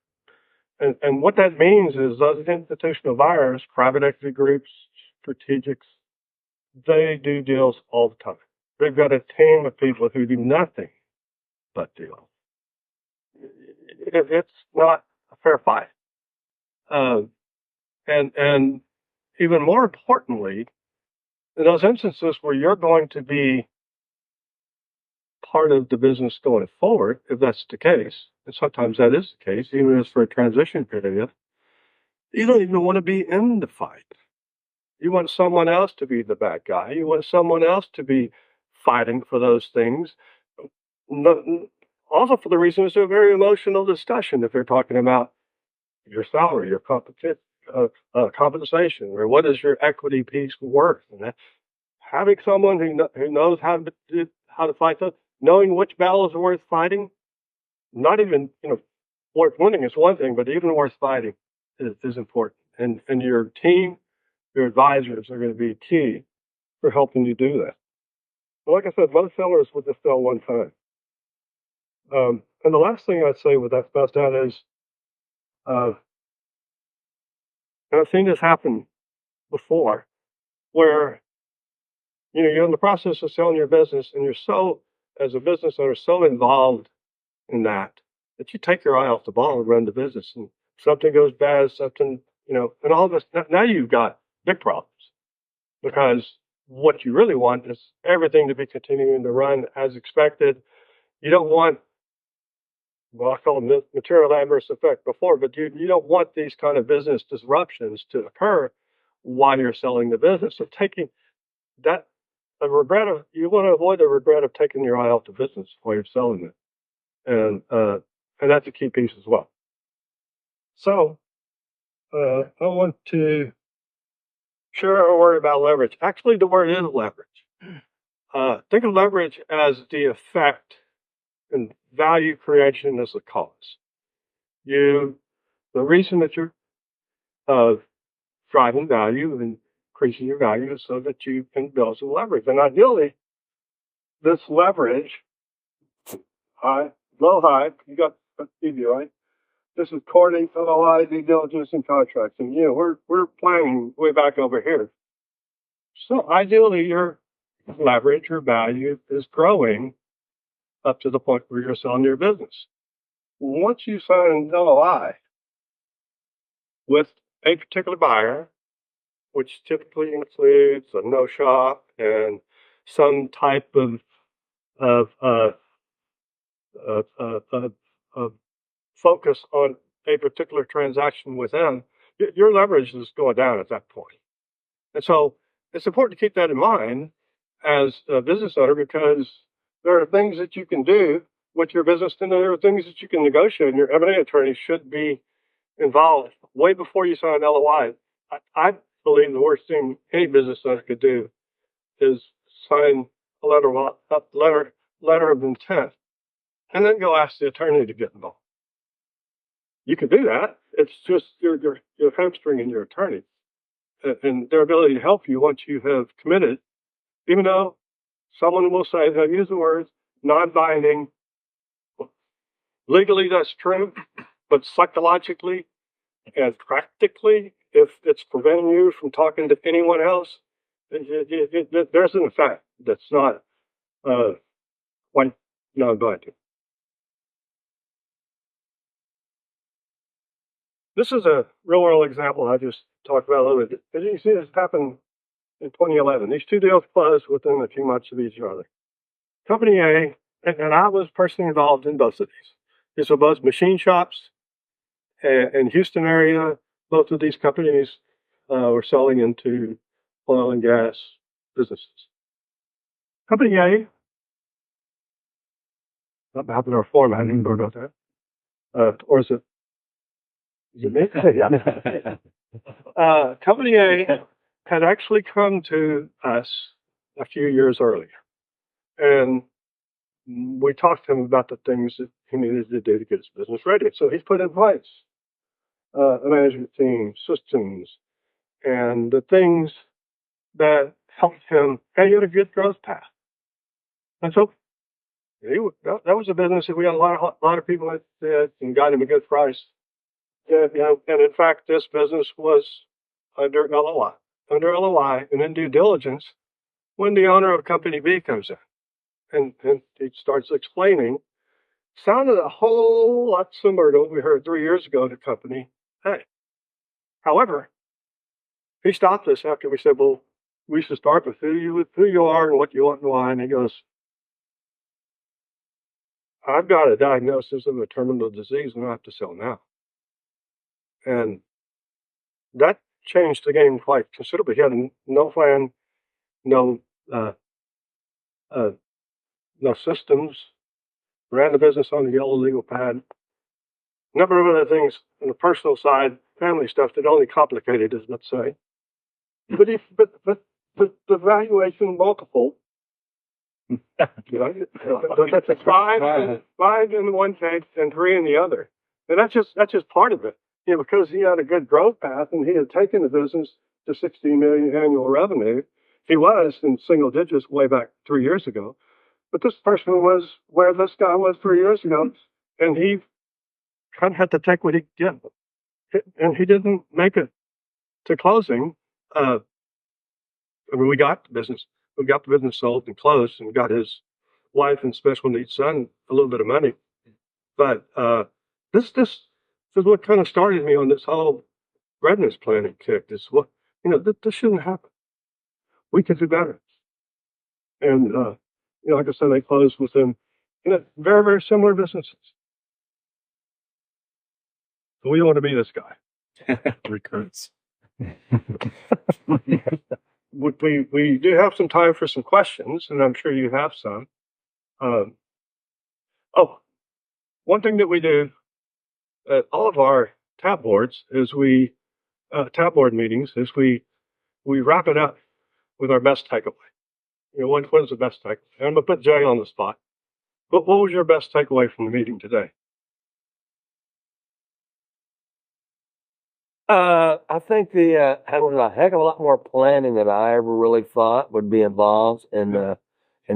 And what that means is those institutional buyers, private equity groups, strategics, they do deals all the time. They've got a team of people who do nothing but deals. It's not a fair fight. And even more importantly, in those instances where you're going to be part of the business going forward, if that's the case, and sometimes that is the case, even if it's for a transition period, you don't even want to be in the fight. You want someone else to be the bad guy. You want someone else to be fighting for those things. Also, for the reason it's a very emotional discussion if you're talking about your salary, your compensation, or what is your equity piece worth. And having someone who knows how to fight those, knowing which battles are worth fighting, not even worth winning is one thing, but even worth fighting is important. And your team, your advisors are going to be key for helping you do that. But like I said, most sellers would just sell one time. And the last thing I'd say with that about that is, and I've seen this happen before, where you're in the process of selling your business, and you're so, as a business owner, so involved in that you take your eye off the ball and run the business. And something goes bad, and all this, now you've got big problems, because what you really want is everything to be continuing to run as expected. You don't want, well, I call them material adverse effect before, but you don't want these kind of business disruptions to occur while you're selling the business. So taking that, you want to avoid the regret of taking your eye off the business while you're selling it. And that's a key piece as well. So I want to share a word about leverage. Actually, the word is leverage. Think of leverage as the effect and value creation as the cause. The reason that you're driving value and increasing your value is so that you can build some leverage. And ideally, this leverage, low high, you got a TV, right? This is courting, LOI, due diligence, and contracting. We're planning way back over here. So ideally, your leverage or value is growing up to the point where you're selling your business. Once you sign an LOI with a particular buyer, which typically includes a no shop and some type of of uh, uh, uh, uh, uh, focus on a particular transaction with them, your leverage is going down at that point. And so it's important to keep that in mind as a business owner, because there are things that you can do with your business, and there are things that you can negotiate, and your M&A attorney should be involved way before you sign an LOI. I believe the worst thing any business owner could do is sign a letter of intent and then go ask the attorney to get involved. You can do that. It's just you're hamstringing your attorney and their ability to help you once you have committed, even though someone will say, they'll use the words non-binding. Legally, that's true, but psychologically and practically, if it's preventing you from talking to anyone else, there's an effect that's not quite non-binding. This is a real-world example I just talked about a little bit. As you can see, this happened in 2011. These two deals closed within a few months of each other. Company A, and I was personally involved in both of these. These were both machine shops in Houston area. Both of these companies were selling into oil and gas businesses. Company A, not happened to our format, I didn't go about that. Or is it me? Company A had actually come to us a few years earlier. And we talked to him about the things that he needed to do to get his business ready. So he's put in place a management team, systems, and the things that helped him. And he had a good growth path. And so that was a business that we had a lot of people that did and got him a good price. And in fact, this business was under LOI and in due diligence when the owner of Company B comes in. And he starts explaining, sounded a whole lot similar to what we heard 3 years ago to Company A. However, he stopped us after we said, well, we should start with who you are and what you want and why. And he goes, I've got a diagnosis of a terminal disease and I have to sell now. And that changed the game quite considerably. He had no plan, no systems, ran the business on the yellow legal pad. A number of other things on the personal side, family stuff that only complicated it, let's say. But the valuation multiple, that's a five in one case and 3 in the other. And that's just part of it. Because he had a good growth path and he had taken the business to 16 million annual revenue. He was in single digits way back 3 years ago. But this person was where this guy was 3 years ago, and he kind of had to take what he get. And he didn't make it to closing. We got the business sold and closed and got his wife and special needs son a little bit of money. But this is what kind of started me on this whole readiness planning kick. This shouldn't happen. We can do better. And like I said, they closed within very, very similar businesses. So we don't want to be this guy. Recurrence. We do have some time for some questions, and I'm sure you have some. One thing that we do at all of our tab boards is tab board meetings is we wrap it up with our best takeaway. What is the best takeaway? I'm gonna put Jay on the spot. What was your best takeaway from the meeting today? I think there was a heck of a lot more planning than I ever really thought would be involved in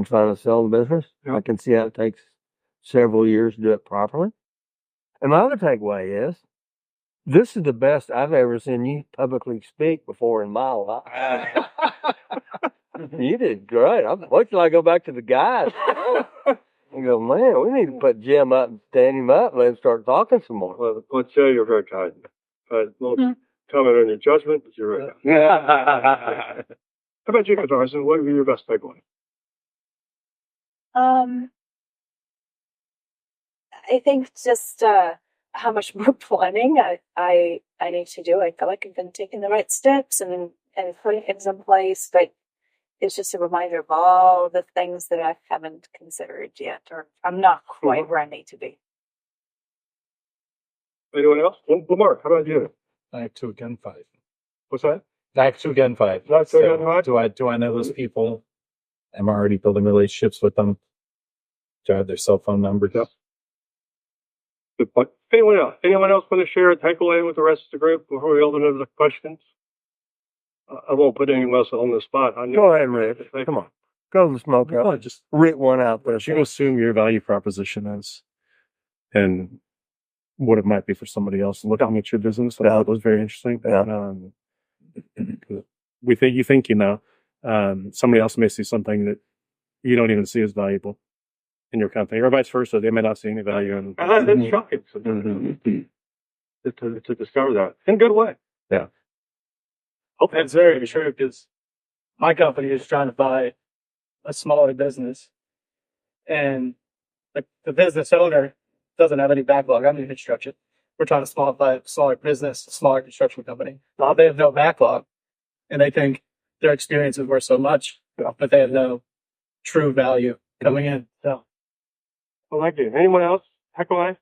trying to sell the business. Yeah. I can see how it takes several years to do it properly. And my other takeaway is, this is the best I've ever seen you publicly speak before in my life. You did great. Wait till I go back to the guys. You go, man, we need to put Jim up and stand him up and let him start talking some more. Well, let's say you're very kind. We'll comment on your judgment, but you're very kind. How about you, Carson? What would be your best takeaway? I think just how much more planning I need to do. I feel like I've been taking the right steps and putting things in place, but it's just a reminder of all the things that I haven't considered yet, or I'm not quite where I need to be. Anyone else? Lamar, how about you? I have 2 again 5. What's that? I have 2 again 5. Not so again 5? Do I know those people? Am I already building relationships with them? Do I have their cell phone numbers? Yep. Good point. Anyone else? Anyone else want to share a takeaway with the rest of the group before we open up the questions? I won't put anyone else on the spot. Go ahead, Rick. Come on. Go to the smokehouse. Just Rip one out there. You assume your value proposition is and what it might be for somebody else. Looking at your business, I thought was very interesting. Yeah. You think somebody else may see something that you don't even see as valuable in your company, or vice versa. They may not see any value in. And that's shocking to discover that in a good way. Yeah. That's very true, because my company is trying to buy a smaller business, and the business owner doesn't have any backlog. I'm in construction. We're trying to buy a smaller business, a smaller construction company. Now they have no backlog, and they think their experience is worth so much, but they have no true value coming in. So, Well, thank you. Anyone else? Heck away.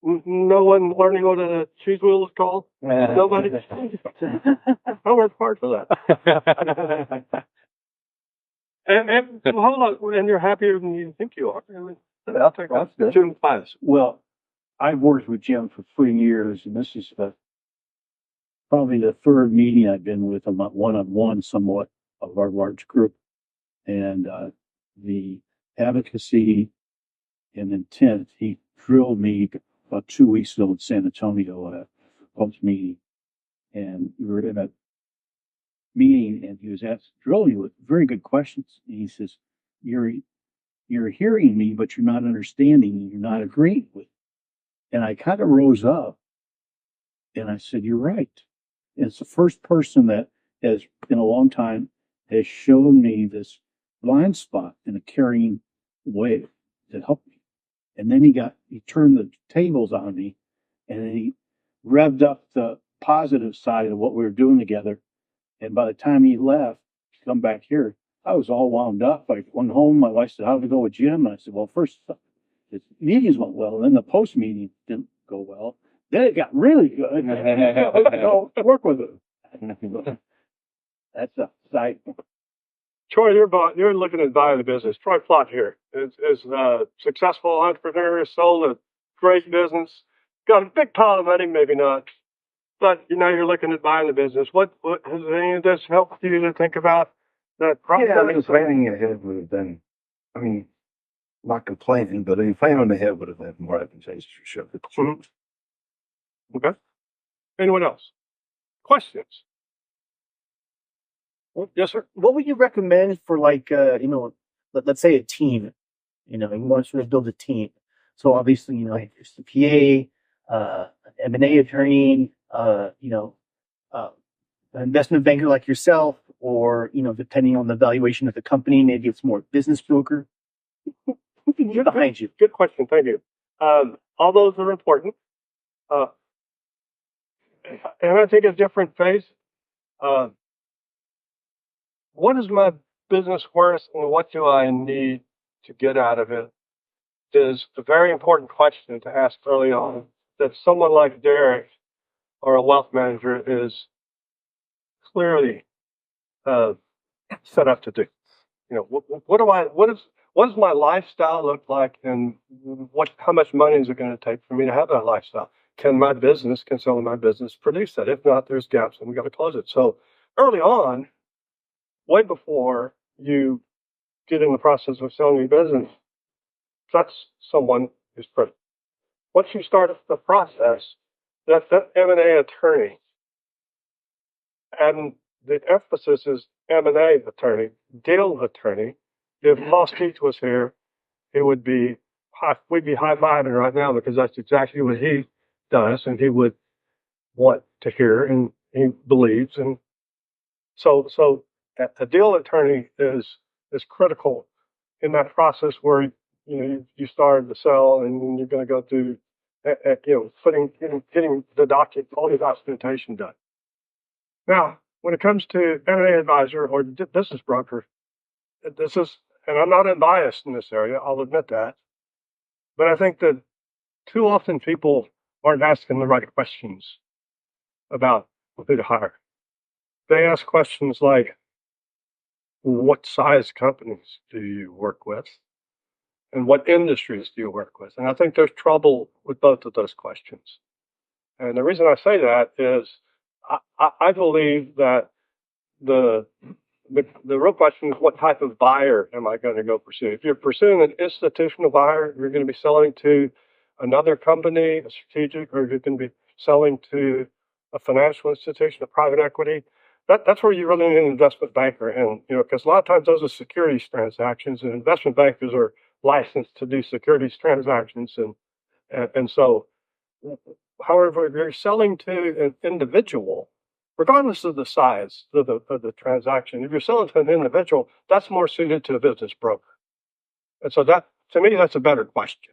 No one learning what a cheese wheel is called? Nobody? I worked hard for that. and hold on, and you're happier than you think you are. I'll take that. Jim Pius. Well, I've worked with Jim for 3 years, and this is probably the 3rd meeting I've been with him one-on-one somewhat of our large group. And the advocacy and intent, he drilled me about 2 weeks ago in San Antonio at a post meeting. And we were in a meeting, and he was drilling with very good questions. And he says, you're hearing me, but you're not understanding and you're not agreeing with. And I kind of rose up and I said, you're right. And it's the first person that has, in a long time, has shown me this blind spot in a caring way that helped me. And then he turned the tables on me, and then he revved up the positive side of what we were doing together. And by the time he left to come back here, I was all wound up. I went home. My wife said, how did it go with Jim? And I said, well, first, the meetings went well. And then the post meeting didn't go well. Then it got really good. Work with it. That's a side. Troy, you're looking at buying the business. Troy Plott here is a successful entrepreneur, sold a great business, got a big pile of money, maybe not. But you're looking at buying the business. What has any of this helped you to think about that process? Yeah, planning ahead would have been, not complaining, but planning ahead would have been more advantageous for sure. Okay. Anyone else? Questions? Yes, sir. What would you recommend for let's say a team? You want to build a team. So obviously, there's the PA, M&A attorney, an investment banker like yourself, or, depending on the valuation of the company, maybe it's more business broker. Who can get behind you? Good question. Thank you. All those are important. And I take a different phase. What is my business worth, and what do I need to get out of it is a very important question to ask early on, that someone like Derek or a wealth manager is clearly set up to do. What does my lifestyle look like, and how much money is it going to take for me to have that lifestyle? Can some of my business produce that? If not, there's gaps and we got to close it. So early on, way before you get in the process of selling your business, that's someone who's critical. Once you start the process, that M&A attorney, and the emphasis is M&A attorney, deal attorney. If Paul Teach was here, it would be we'd be high-fiving right now because that's exactly what he does and he would want to hear and he believes. And so a deal attorney is critical in that process where, you started to sell and you're going to go through, getting all the documentation done. Now, when it comes to M&A advisor or business broker, this is, and I'm not unbiased in this area, I'll admit that, but I think that too often people aren't asking the right questions about who to hire. They ask questions like, what size companies do you work with? And what industries do you work with? And I think there's trouble with both of those questions. And the reason I say that is I believe that the real question is, what type of buyer am I going to go pursue? If you're pursuing an institutional buyer, you're going to be selling to another company, a strategic, or you're going to be selling to a financial institution, a private equity. That's where you really need an investment banker. And, because a lot of times those are securities transactions and investment bankers are licensed to do securities transactions. And so, however, if you're selling to an individual, regardless of the size of the transaction, if you're selling to an individual, that's more suited to a business broker. And so that, to me, that's a better question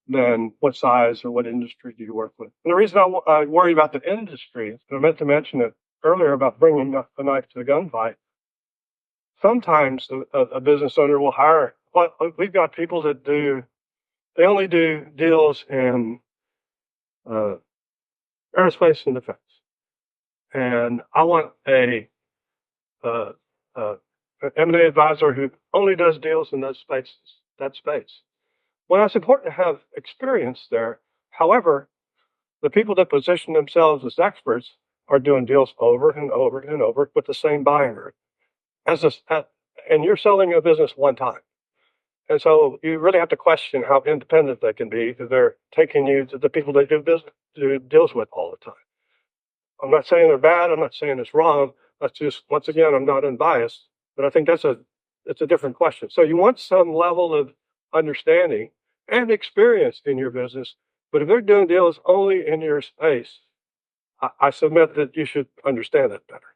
than what size or what industry do you work with. And the reason I worry about the industry, and I meant to mention it earlier about bringing a knife to the gunfight, sometimes a business owner will hire, well, we've got people that they only do deals in aerospace and defense. And I want a M&A advisor who only does deals in that space. Well, it's important to have experience there. However, the people that position themselves as experts are doing deals over and over and over with the same buyer. And you're selling a business one time. And so you really have to question how independent they can be because they're taking you to the people they do deals with all the time. I'm not saying they're bad. I'm not saying it's wrong. That's just, once again, I'm not unbiased, but I think it's a different question. So you want some level of understanding and experience in your business, but if they're doing deals only in your space, I submit that you should understand that better.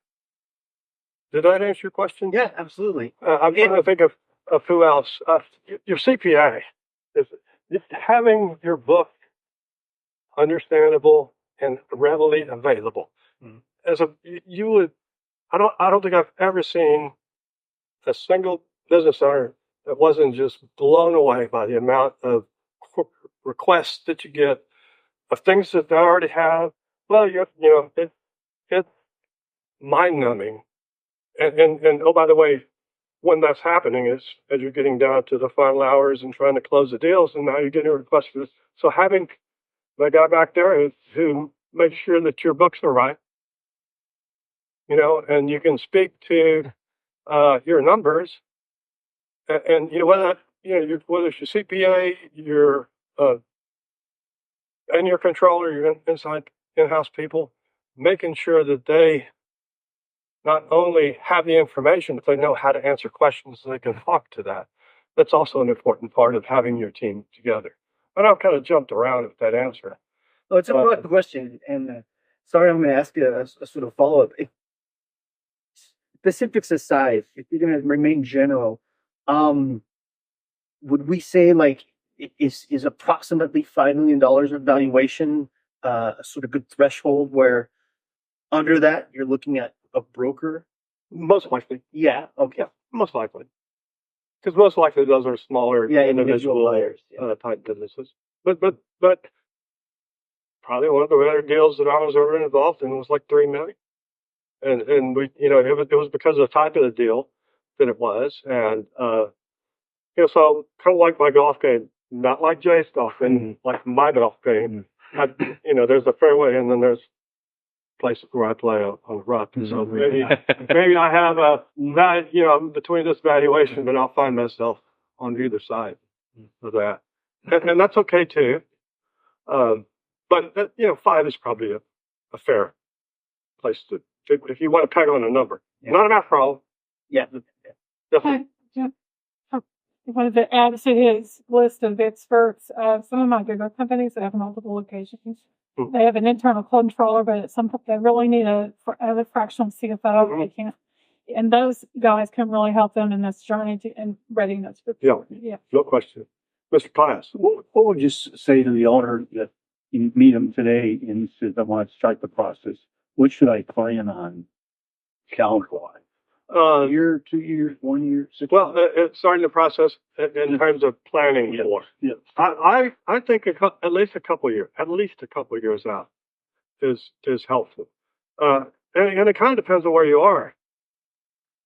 Did that answer your question? Yeah, absolutely. I'm trying to think of who else. Your CPA is having your book understandable and readily available. As you would, I don't think I've ever seen a single business owner that wasn't just blown away by the amount of requests that you get of things that they already have. Well, it's mind numbing. And oh, by the way, when that's happening is as you're getting down to the final hours and trying to close the deals, and now you're getting a request for this. So having the guy back there who makes sure that your books are right, and you can speak to your numbers, and whether it's your CPA, your and your controller, your in-house people, making sure that they not only have the information, but they know how to answer questions so they can talk to that. That's also an important part of having your team together. And I've kind of jumped around with that answer. Oh, it's a broad question, and sorry, I'm going to ask you a sort of follow-up. Specifics aside, if you're going to remain general, would we say is approximately $5 million of valuation a sort of good threshold where under that you're looking at a broker? Most likely. Yeah. Okay. Yeah, most likely. Because most likely those are smaller individual buyers, type businesses. But probably one of the better deals that I was ever involved in was like $3 million. And we, it was because of the type of the deal that it was. And, so kind of like my golf game, not like Jay's golf game, like my golf game. There's a fairway and then there's places where I play on the rough. So maybe I have between this valuation, but I'll find myself on either side of that. And that's okay too. But 5 is probably a fair place to if you want to peg on a number. Yeah. Not a math problem. Yeah. Definitely. Hi. Yeah. wanted to add to his list of experts. Some of my bigger companies that have multiple locations, they have an internal controller, but at some point they really need a fractional CFO. They can't, and those guys can really help them in this journey and readiness. Yeah, no question. Mr. Class. What would you say to the owner that you meet him today and says, I want to start the process? What should I plan on calendar-wise? A year, 2 years, 1 year, 6 Well, it's starting the process in terms of planning for. Yeah. I think at least a couple of years out is helpful. And it kind of depends on where you are.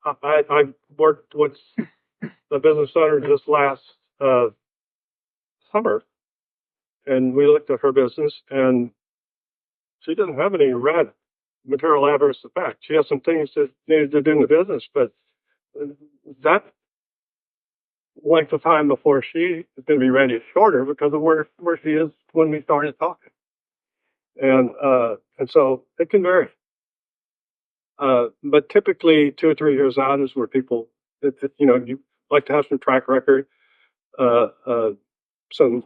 I worked with the business owner this last summer, and we looked at her business, and she doesn't have any red material adverse effect. She has some things that needed to do in the business, but that length of time before she is going to be ready is shorter because of where she is when we started talking. And so it can vary. But typically 2 or 3 years out is where people, you like to have some track record, some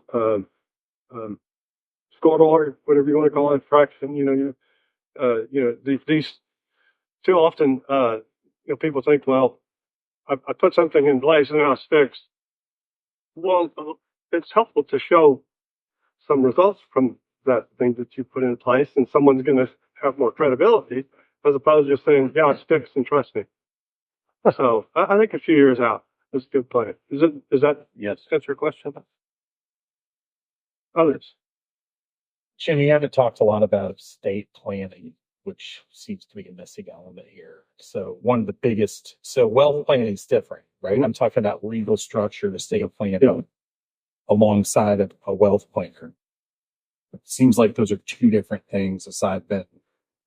scoreboard, whatever you want to call it, traction, these too often, people think, well, I put something in place and now it's fixed. Well, it's helpful to show some results from that thing that you put in place, and someone's going to have more credibility as opposed to just saying, yeah, it's fixed and trust me. So I think a few years out is a good plan. Is that Yes. answer your question? Others? Jim, you haven't talked a lot about estate planning, which seems to be a missing element here. So one of the biggest, wealth planning is different, right? I'm talking about legal structure, estate planning alongside of a wealth planner. It seems like those are two different things aside from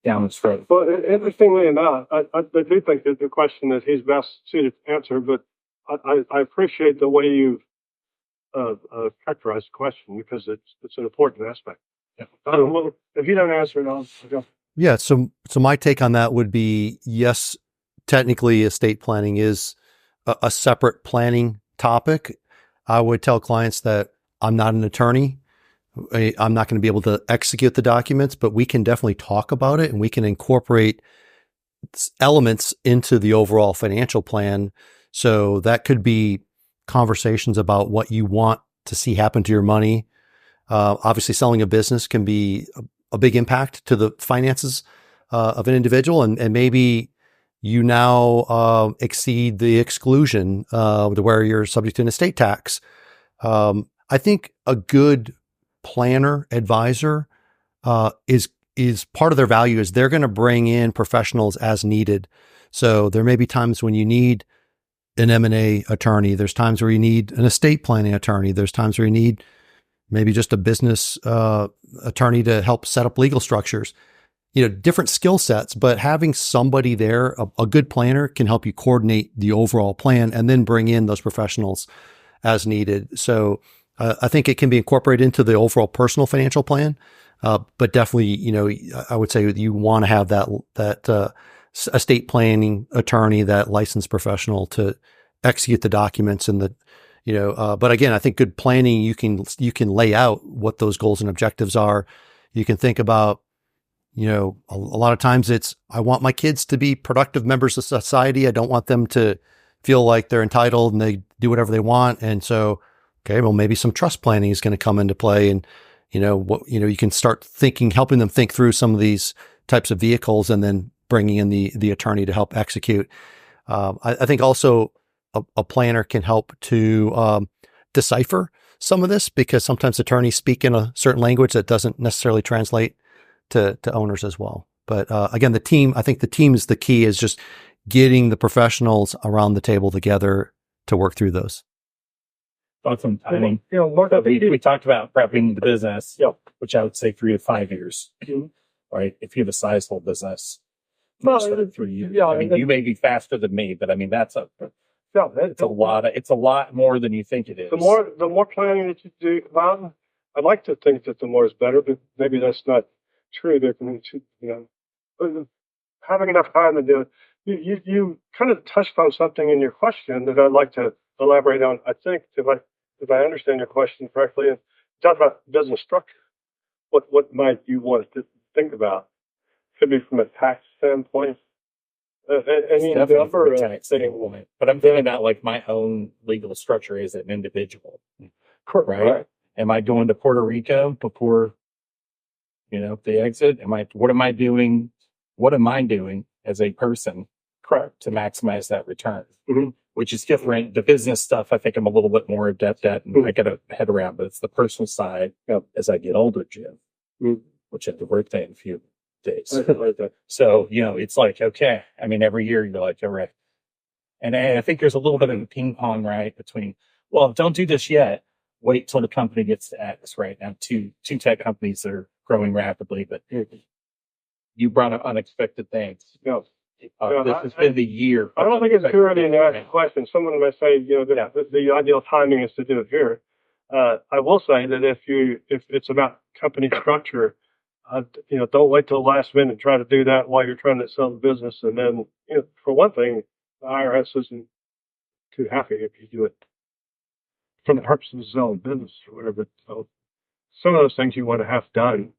down the road. Well, interestingly enough, I do think that the question that he's best suited to answer, but I appreciate the way you've characterized the question because it's an important aspect. Yeah. Well, if you don't answer it, I'll go. Yeah. So my take on that would be, yes, technically estate planning is a separate planning topic. I would tell clients that I'm not an attorney. I'm not going to be able to execute the documents, but we can definitely talk about it and we can incorporate elements into the overall financial plan. So that could be conversations about what you want to see happen to your money. Obviously, selling a business can be a big impact to the finances of an individual, and maybe you now exceed the exclusion to where you're subject to an estate tax. I think a good planner, advisor is part of their value is they're going to bring in professionals as needed. So there may be times when you need an M&A attorney. There's times where you need an estate planning attorney. There's times where you need maybe just a business attorney to help set up legal structures, different skill sets, but having somebody there, a good planner can help you coordinate the overall plan and then bring in those professionals as needed. So I think it can be incorporated into the overall personal financial plan. But definitely, I would say you want to have that estate planning attorney, that licensed professional to execute the documents and but again, I think good planning, you can lay out what those goals and objectives are. You can think about, a lot of times it's, I want my kids to be productive members of society. I don't want them to feel like they're entitled and they do whatever they want. And so, okay, well, maybe some trust planning is going to come into play. And, you can start helping them think through some of these types of vehicles and then bringing in the attorney to help execute. I think also a planner can help to decipher some of this because sometimes attorneys speak in a certain language that doesn't necessarily translate to owners as well. But again, I think the team is the key, is just getting the professionals around the table together to work through those. Thoughts on timing? We talked about prepping the business, which I would say 3 to 5 years, right? If you have a sizable business, Well, 3 years. yeah, I mean, you may be faster than me, but I mean, it's a lot more than you think it is. The more planning that you do, well, I'd like to think that the more is better, but maybe that's not true. Having enough time to do it. You kind of touched on something in your question that I'd like to elaborate on, I think, if I understand your question correctly, and talk about business structure. What might you want to think about? Could be from a tax standpoint. Any Definitely from number a of tax standpoint, but I'm thinking about like my own legal structure as an individual, right? Am I going to Puerto Rico before, the exit? What am I doing? What am I doing as a person, correct, to maximize that return? Mhm. Which is different. The business stuff, I think I'm a little bit more adept at, and I got to head around. But it's the personal side as I get older, Jim, which I have to work day in a few days. So it's like, okay. I mean, every year you're like, all right. And I think there's a little bit of a ping pong, right, between, well, don't do this yet. Wait till the company gets to X, right? Now, two tech companies that are growing rapidly, but you brought up unexpected things. This has been the year. I don't think it's too early to ask a question. Someone may say, the ideal timing is to do it here. I will say that if it's about company structure, don't wait till the last minute and try to do that while you're trying to sell the business. And then, for one thing, the IRS isn't too happy if you do it for the purpose of selling business or whatever. So some of those things you want to have done.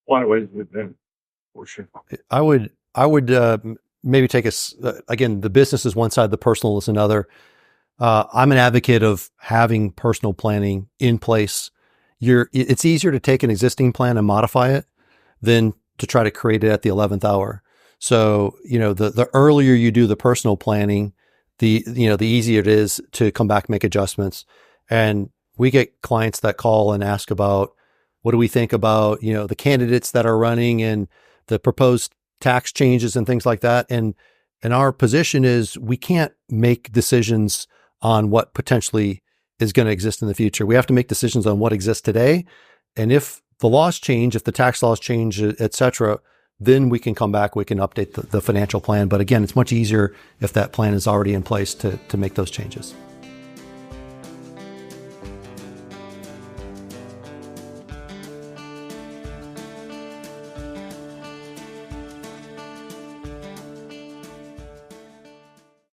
Why wait to do it then? For sure. I would maybe take again, the business is one side, the personal is another. I'm an advocate of having personal planning in place. It's easier to take an existing plan and modify it than to try to create it at the 11th hour. So, the earlier you do the personal planning, the easier it is to come back, make adjustments. And we get clients that call and ask about, what do we think about, the candidates that are running and the proposed tax changes and things like that. And our position is we can't make decisions on what potentially is going to exist in the future. We have to make decisions on what exists today. And if the laws change, if the tax laws change, et cetera, then we can come back, we can update the financial plan. But again, it's much easier if that plan is already in place to make those changes.